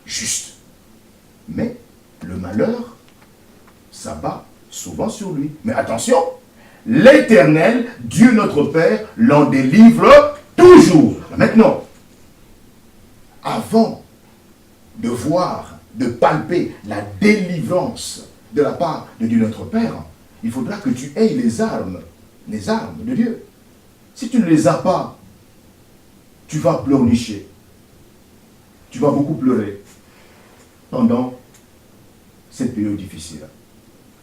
Juste. Mais le malheur s'abat souvent sur lui. Mais attention, l'Éternel, Dieu notre Père, l'en délivre toujours. Maintenant, avant de voir, de palper la délivrance de la part de Dieu notre Père, il faudra que tu aies les armes Les armes de Dieu. Si tu ne les as pas, tu vas pleurnicher. Tu vas beaucoup pleurer pendant cette période difficile.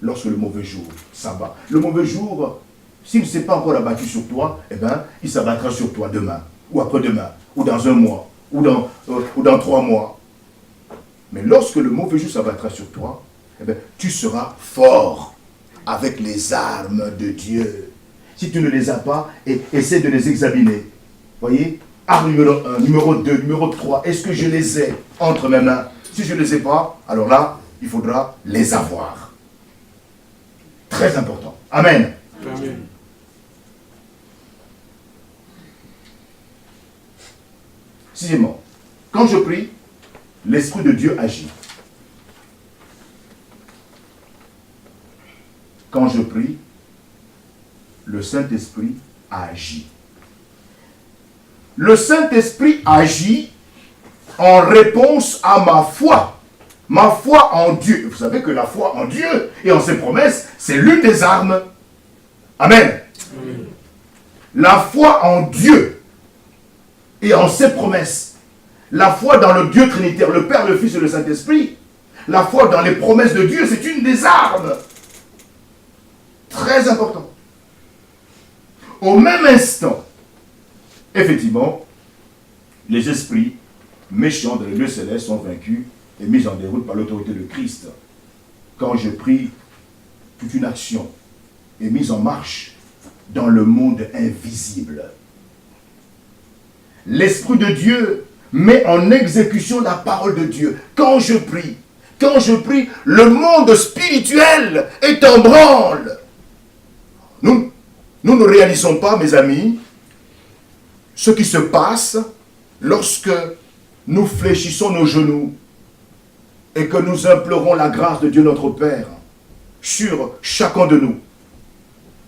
Lorsque le mauvais jour s'abat. Le mauvais jour, s'il ne s'est pas encore abattu sur toi, eh bien, il s'abattra sur toi demain, ou après-demain, ou dans un mois, ou dans 3 mois. Mais lorsque le mauvais jour s'abattra sur toi, eh bien, tu seras fort avec les armes de Dieu. Si tu ne les as pas, essaie de les examiner. Voyez, arme numéro 1, numéro 2, numéro 3, est-ce que je les ai entre mes mains? Si je ne les ai pas, alors là, il faudra les avoir. Très important. Amen.
Amen.
Sixièmement, quand je prie, l'Esprit de Dieu agit. Quand je prie, le Saint-Esprit agit. Le Saint-Esprit agit en réponse à ma foi. Ma foi en Dieu. Vous savez que la foi en Dieu et en ses promesses, c'est l'une des armes. Amen.
Amen.
La foi en Dieu et en ses promesses. La foi dans le Dieu trinitaire, le Père, le Fils et le Saint-Esprit. La foi dans les promesses de Dieu, c'est une des armes. Très important. Au même instant, effectivement, les esprits méchants dans les lieux célestes sont vaincus et mis en déroute par l'autorité de Christ. Quand je prie, toute une action est mise en marche dans le monde invisible. L'Esprit de Dieu met en exécution la parole de Dieu. Quand je prie, le monde spirituel est en branle. Nous ne réalisons pas, mes amis, ce qui se passe lorsque nous fléchissons nos genoux et que nous implorons la grâce de Dieu notre Père sur chacun de nous.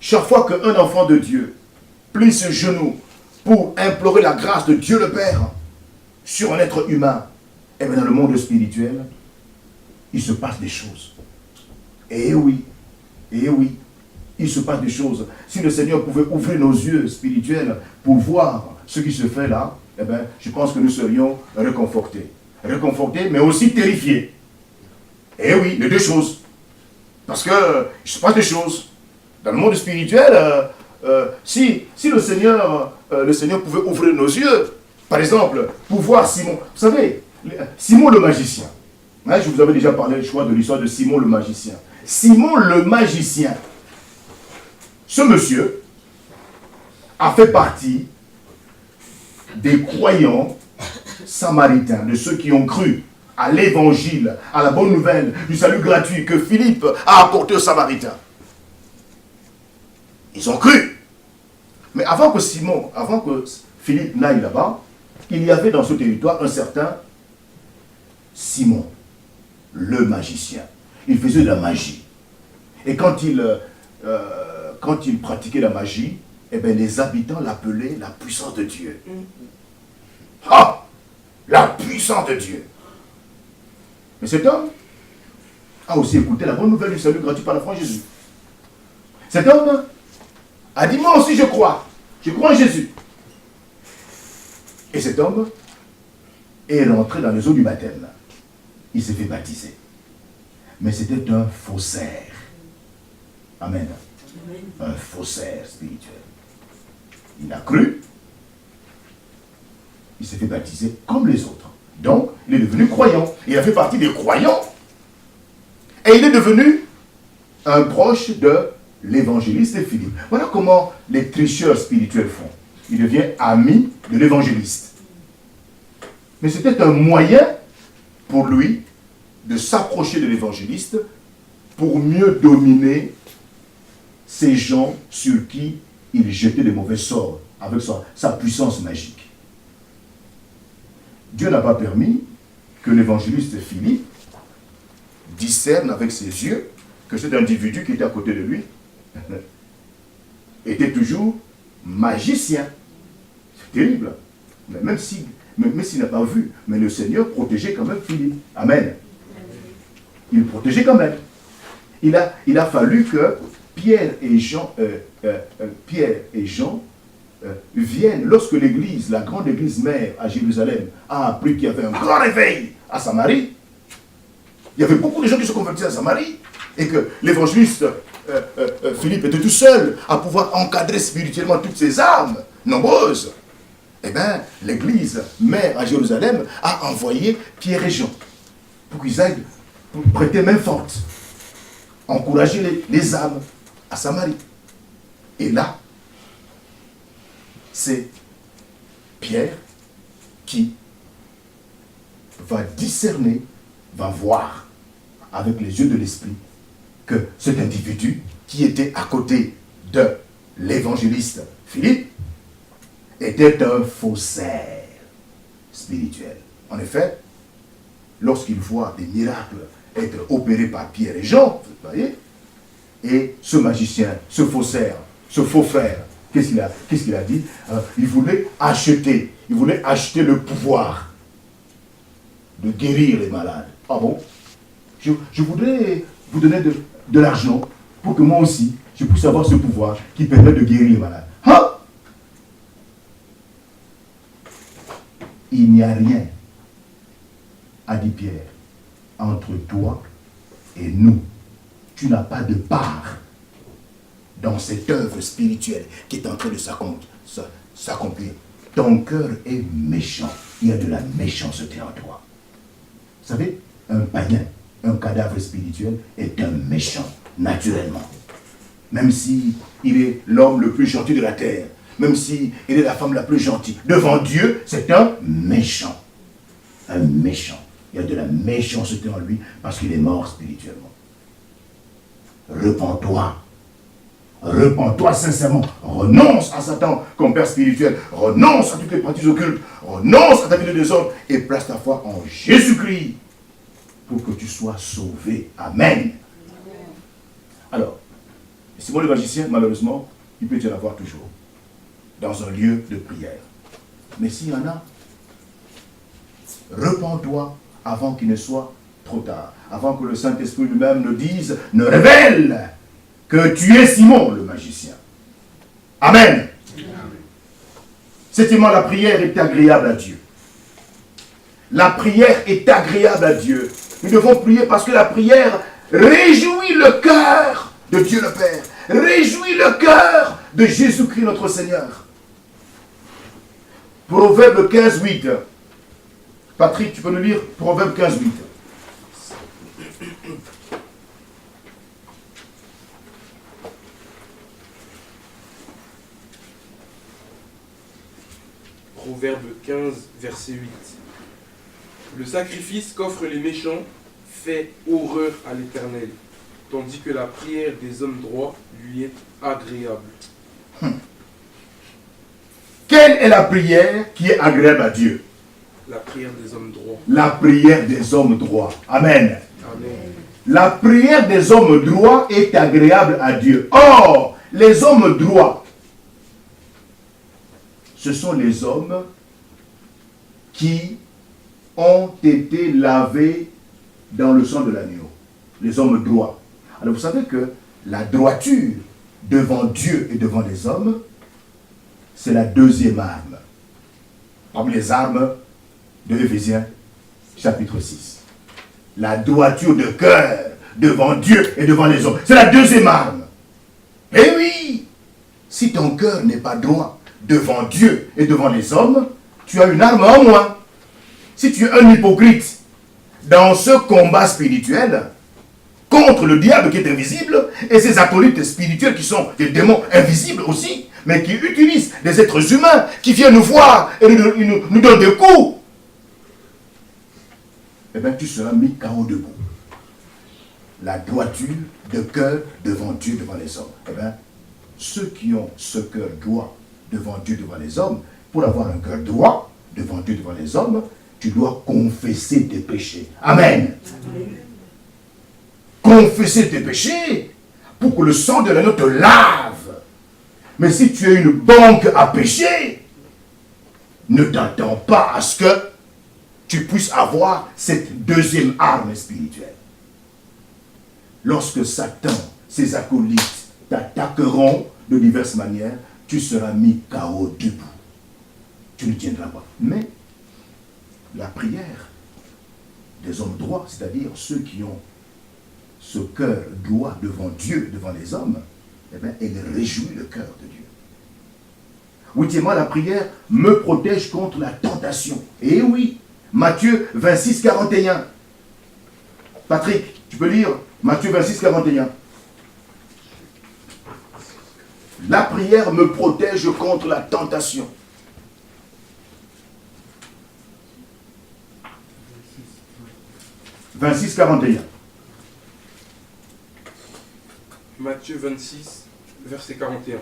Chaque fois qu'un enfant de Dieu plie ses genoux pour implorer la grâce de Dieu le Père sur un être humain, et bien dans le monde spirituel, il se passe des choses. Et oui, il se passe des choses. Si le Seigneur pouvait ouvrir nos yeux spirituels pour voir ce qui se fait là, eh bien, je pense que nous serions réconfortés. Réconfortés, mais aussi terrifiés. Et oui, les deux choses. Parce que il se passe des choses. Dans le monde spirituel, si le Seigneur pouvait ouvrir nos yeux, par exemple, pour voir Simon. Vous savez, Simon le magicien. Hein, je vous avais déjà parlé, je crois, de l'histoire de Simon le magicien. Simon le magicien. Ce monsieur a fait partie des croyants samaritains, de ceux qui ont cru à l'évangile, à la bonne nouvelle du salut gratuit que Philippe a apporté aux Samaritains. Ils ont cru. Mais avant que Philippe n'aille là-bas, il y avait dans ce territoire un certain Simon, le magicien. Il faisait de la magie. Et quand il pratiquait la magie, eh bien, les habitants l'appelaient la puissance de Dieu. Ah! La puissance de Dieu. Mais cet homme a aussi écouté la bonne nouvelle du salut gratuit par la foi en Jésus. Cet homme a dit, moi aussi je crois en Jésus. Et cet homme est rentré dans les eaux du baptême. Il s'est fait baptiser. Mais c'était un faussaire. Amen. Un faussaire spirituel. Il a cru. Il s'est fait baptiser comme les autres. Donc, il est devenu croyant. Il a fait partie des croyants. Et il est devenu un proche de l'évangéliste Philippe. Voilà comment les tricheurs spirituels font. Il devient ami de l'évangéliste. Mais c'était un moyen pour lui de s'approcher de l'évangéliste pour mieux dominer ces gens sur qui il jetait des mauvais sorts avec sa puissance magique. Dieu n'a pas permis que l'évangéliste Philippe discerne avec ses yeux que cet individu qui était à côté de lui était toujours magicien. C'est terrible. Mais même s'il n'a pas vu, mais le Seigneur protégeait quand même Philippe. Amen. Il le protégeait quand même. Il a fallu que Pierre et Jean viennent, lorsque l'église, la grande église mère à Jérusalem, a appris qu'il y avait un grand réveil à Samarie. Il y avait beaucoup de gens qui se convertissaient à Samarie et que l'évangéliste Philippe était tout seul à pouvoir encadrer spirituellement toutes ces âmes nombreuses. Eh bien, l'église mère à Jérusalem a envoyé Pierre et Jean pour qu'ils aillent pour prêter main forte, encourager les âmes à Samarie. Et là, c'est Pierre qui va discerner, va voir avec les yeux de l'esprit que cet individu qui était à côté de l'évangéliste Philippe était un faussaire spirituel. En effet, lorsqu'il voit des miracles être opérés par Pierre et Jean, vous voyez, et ce magicien, ce faussaire, ce faux frère, qu'est-ce qu'il a dit? Il voulait acheter le pouvoir de guérir les malades. Ah bon? Je voudrais vous donner de l'argent pour que moi aussi, je puisse avoir ce pouvoir qui permet de guérir les malades. Hein? Il n'y a rien, a dit Pierre, entre toi et nous. Tu n'as pas de part dans cette œuvre spirituelle qui est en train de s'accomplir. Ton cœur est méchant. Il y a de la méchanceté en toi. Vous savez, un païen, un cadavre spirituel est un méchant, naturellement. Même si il est l'homme le plus gentil de la terre, même si il est la femme la plus gentille, devant Dieu, c'est un méchant. Un méchant. Il y a de la méchanceté en lui parce qu'il est mort spirituellement. Repens-toi. Repens-toi sincèrement. Renonce à Satan comme père spirituel. Renonce à toutes les pratiques occultes. Renonce à ta vie de désordre et place ta foi en Jésus-Christ pour que tu sois sauvé. Amen. Alors, Simon le magicien, malheureusement, il peut y en avoir toujours dans un lieu de prière. Mais s'il y en a, repens-toi avant qu'il ne soit trop tard. Avant que le Saint-Esprit lui-même ne dise, ne révèle que tu es Simon le magicien. Amen. Septièmement, la prière est agréable à Dieu. La prière est agréable à Dieu. Nous devons prier parce que la prière réjouit le cœur de Dieu le Père. Réjouit le cœur de Jésus-Christ notre Seigneur. Proverbe 15, 8. Patrick, tu peux nous lire Proverbe 15, 8.
Proverbe 15, verset 8. Le sacrifice qu'offrent les méchants fait horreur à l'Éternel, tandis que la prière des hommes droits lui est agréable.
Quelle est la prière qui est agréable à Dieu?
La prière des hommes droits.
La prière des hommes droits. Amen.
Amen.
La prière des hommes droits est agréable à Dieu. Or, les hommes droits, ce sont les hommes qui ont été lavés dans le sang de l'agneau. Les hommes droits. Alors vous savez que la droiture devant Dieu et devant les hommes, c'est la deuxième arme. Parmi les armes de Éphésiens, chapitre 6. La droiture de cœur devant Dieu et devant les hommes. C'est la deuxième arme. Eh oui, si ton cœur n'est pas droit devant Dieu et devant les hommes, tu as une arme en moins. Si tu es un hypocrite dans ce combat spirituel contre le diable qui est invisible et ses acolytes spirituels qui sont des démons invisibles aussi, mais qui utilisent des êtres humains qui viennent nous voir et nous donnent des coups, eh bien tu seras mis KO debout. La droiture de cœur devant Dieu, devant les hommes. Eh bien, ceux qui ont ce cœur droit devant Dieu, devant les hommes, pour avoir un cœur droit devant Dieu, devant les hommes, tu dois confesser tes péchés. Amen. Confesser tes péchés pour que le sang de l'agneau te lave. Mais si tu es une banque à péché, ne t'attends pas à ce que tu puisses avoir cette deuxième arme spirituelle. Lorsque Satan, ses acolytes, t'attaqueront de diverses manières, tu seras mis KO debout. Tu ne tiendras pas. Mais la prière des hommes droits, c'est-à-dire ceux qui ont ce cœur droit devant Dieu, devant les hommes, eh bien, elle réjouit le cœur de Dieu. Huitièmement, la prière me protège contre la tentation. Et oui, Matthieu 26, 41. Patrick, tu peux lire Matthieu 26, 41. La prière me protège contre la tentation. « 26, 41.
Matthieu 26, verset 41.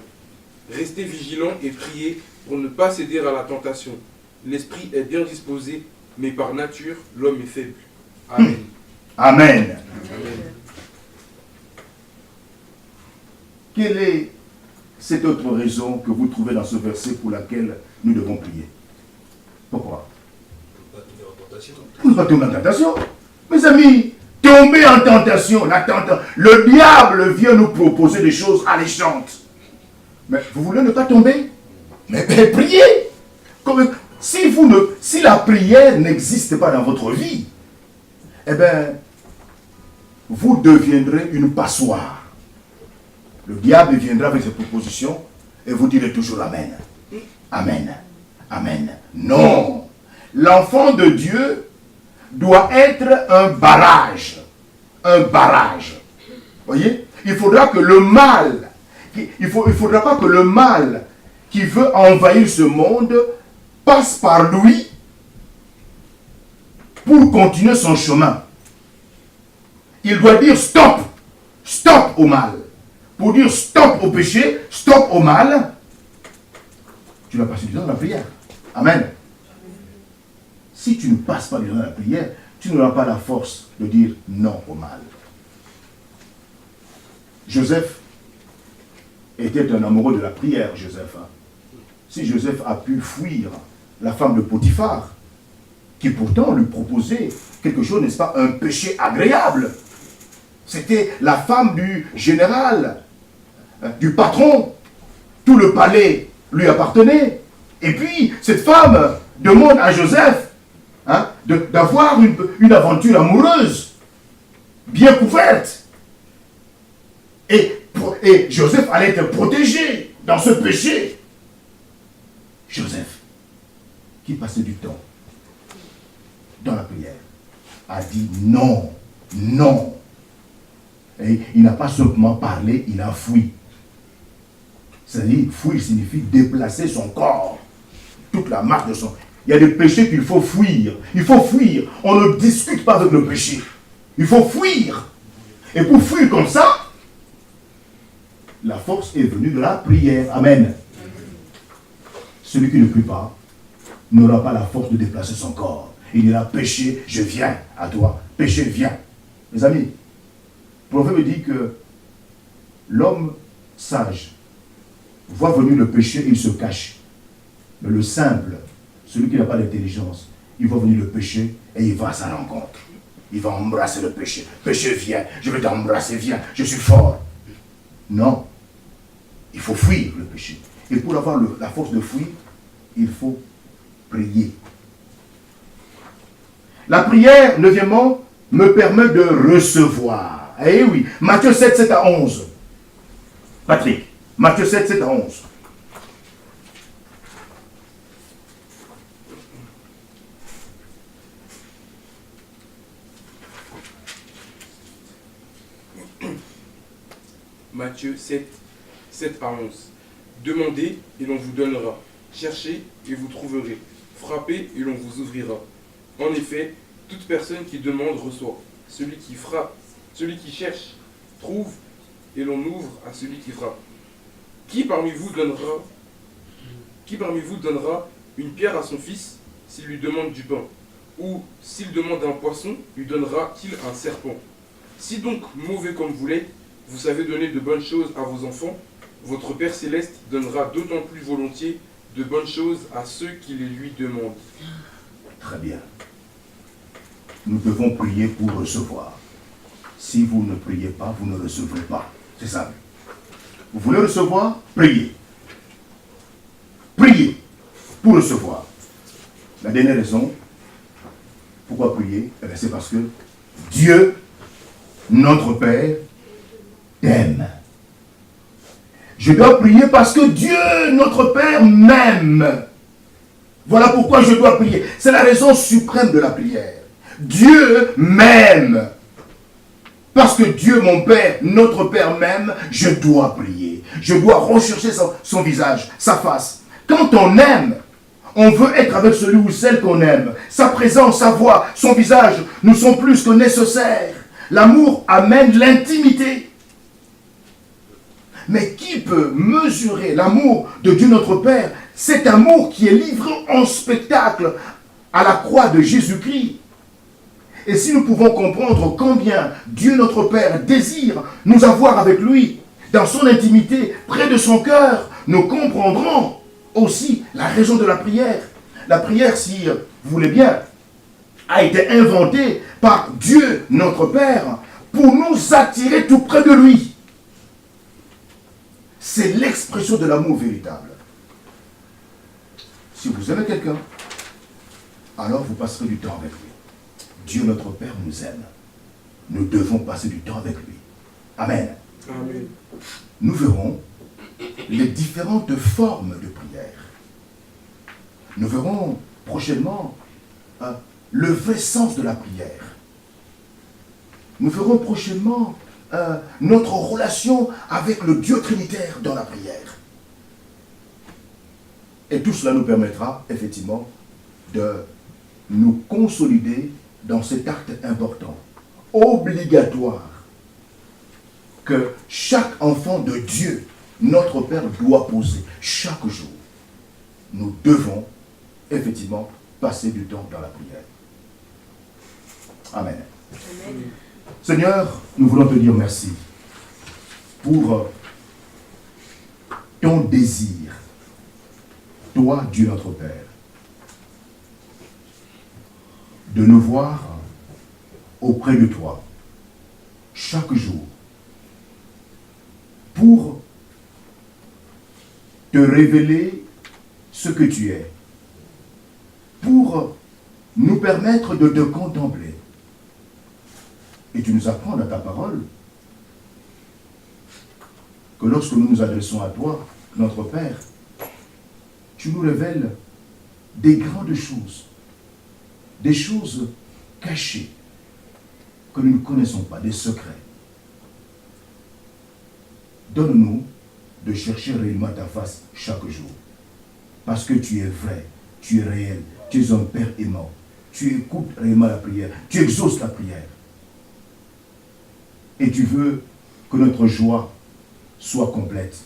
Restez vigilants et priez pour ne pas céder à la tentation. L'esprit est bien disposé, mais par nature, l'homme est faible. Amen.
Amen. Quelle est cette autre raison que vous trouvez dans ce verset pour laquelle nous devons prier? Pourquoi? Pour ne pas tomber en tentation. Mes amis, tomber en tentation, le diable vient nous proposer des choses alléchantes. Mais vous voulez ne pas tomber? Mais priez. Si la prière n'existe pas dans votre vie, eh bien, vous deviendrez une passoire. Le diable viendra avec ses propositions et vous direz toujours Amen. Amen. Amen. Non. L'enfant de Dieu doit être un barrage. Un barrage. Voyez? Il faudra que le mal, il faudra pas que le mal qui veut envahir ce monde passe par lui pour continuer son chemin. Il doit dire stop. Stop au mal. Pour dire stop au péché, stop au mal, tu vas passer du temps dans la prière. Amen. Si tu ne passes pas du temps dans la prière, tu n'auras pas la force de dire non au mal. Joseph était un amoureux de la prière, Joseph. Si Joseph a pu fuir la femme de Potiphar, qui pourtant lui proposait quelque chose, n'est-ce pas, un péché agréable. C'était la femme du général, du patron. Tout le palais lui appartenait. Et puis, cette femme demande à Joseph d'avoir une aventure amoureuse, bien couverte. Et Joseph allait être protégé dans ce péché. Joseph, qui passait du temps dans la prière, a dit non, non. Et il n'a pas simplement parlé, il a fui. C'est-à-dire, fuir signifie déplacer son corps. Toute la marque de son... Il y a des péchés qu'il faut fuir. Il faut fuir. On ne discute pas avec le péché. Il faut fuir. Et pour fuir comme ça, la force est venue de la prière. Amen. Celui qui ne prie pas n'aura pas la force de déplacer son corps. Il dira, péché, je viens à toi. Péché, viens. Mes amis, le prophète dit que l'homme sage voit venir le péché, il se cache. Mais le simple, celui qui n'a pas d'intelligence, il voit venir le péché et il va à sa rencontre. Il va embrasser le péché. Péché, viens, je vais t'embrasser, viens, je suis fort. Non, il faut fuir le péché. Et pour avoir la force de fuir, il faut prier. La prière, neuvièmement, me permet de recevoir. Eh oui, Matthieu 7, 7 à 11. Patrick, Matthieu 7, 7 à 11.
Matthieu 7, 7 à 11. Demandez et l'on vous donnera. Cherchez et vous trouverez. Frappez et l'on vous ouvrira. En effet, toute personne qui demande reçoit. Celui qui frappe, celui qui cherche, trouve et l'on ouvre à celui qui frappe. Qui parmi vous donnera une pierre à son fils s'il lui demande du pain? Ou s'il demande un poisson, lui donnera-t-il un serpent? Si donc, mauvais comme vous l'êtes, vous savez donner de bonnes choses à vos enfants, votre Père Céleste donnera d'autant plus volontiers de bonnes choses à ceux qui les lui demandent.
Très bien. Nous devons prier pour recevoir. Si vous ne priez pas, vous ne recevrez pas. C'est ça. Vous voulez recevoir? Priez. Priez pour recevoir. La dernière raison, pourquoi prier? Eh bien, c'est parce que Dieu, notre Père, t'aime. Je dois prier parce que Dieu, notre Père, m'aime. Voilà pourquoi je dois prier. C'est la raison suprême de la prière. Dieu m'aime. Parce que Dieu, mon Père, notre Père m'aime, je dois prier. Je dois rechercher son visage, sa face. Quand on aime, on veut être avec celui ou celle qu'on aime. Sa présence, sa voix, son visage nous sont plus que nécessaires. L'amour amène l'intimité. Mais qui peut mesurer l'amour de Dieu notre Père? Cet amour qui est livré en spectacle à la croix de Jésus-Christ. Et si nous pouvons comprendre combien Dieu notre Père désire nous avoir avec lui, dans son intimité, près de son cœur, nous comprendrons aussi la raison de la prière. La prière, si vous voulez bien, a été inventée par Dieu notre Père pour nous attirer tout près de lui. C'est l'expression de l'amour véritable. Si vous aimez quelqu'un, alors vous passerez du temps avec lui. Dieu notre Père nous aime. Nous devons passer du temps avec lui. Amen.
Amen.
Nous verrons les différentes formes de prière. Nous verrons prochainement le vrai sens de la prière. Nous verrons prochainement notre relation avec le Dieu Trinitaire dans la prière. Et tout cela nous permettra effectivement de nous consolider dans cet acte important, obligatoire, que chaque enfant de Dieu, notre Père, doit poser chaque jour. Nous devons effectivement passer du temps dans la prière. Amen.
Amen.
Seigneur, nous voulons te dire merci pour ton désir, toi, Dieu notre Père, de nous voir auprès de toi chaque jour pour te révéler ce que tu es, pour nous permettre de te contempler. Et tu nous apprends dans ta parole que lorsque nous nous adressons à toi, notre Père, tu nous révèles des grandes choses, des choses cachées que nous ne connaissons pas, des secrets. Donne-nous de chercher réellement ta face chaque jour. Parce que tu es vrai, tu es réel, tu es un Père aimant. Tu écoutes réellement la prière, tu exauces la prière. Et tu veux que notre joie soit complète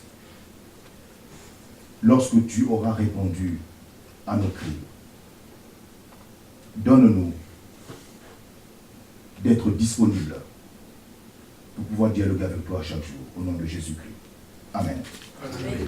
lorsque tu auras répondu à nos cris. Donne-nous d'être disponibles pour pouvoir dialoguer avec toi chaque jour, au nom de Jésus-Christ. Amen.
Amen.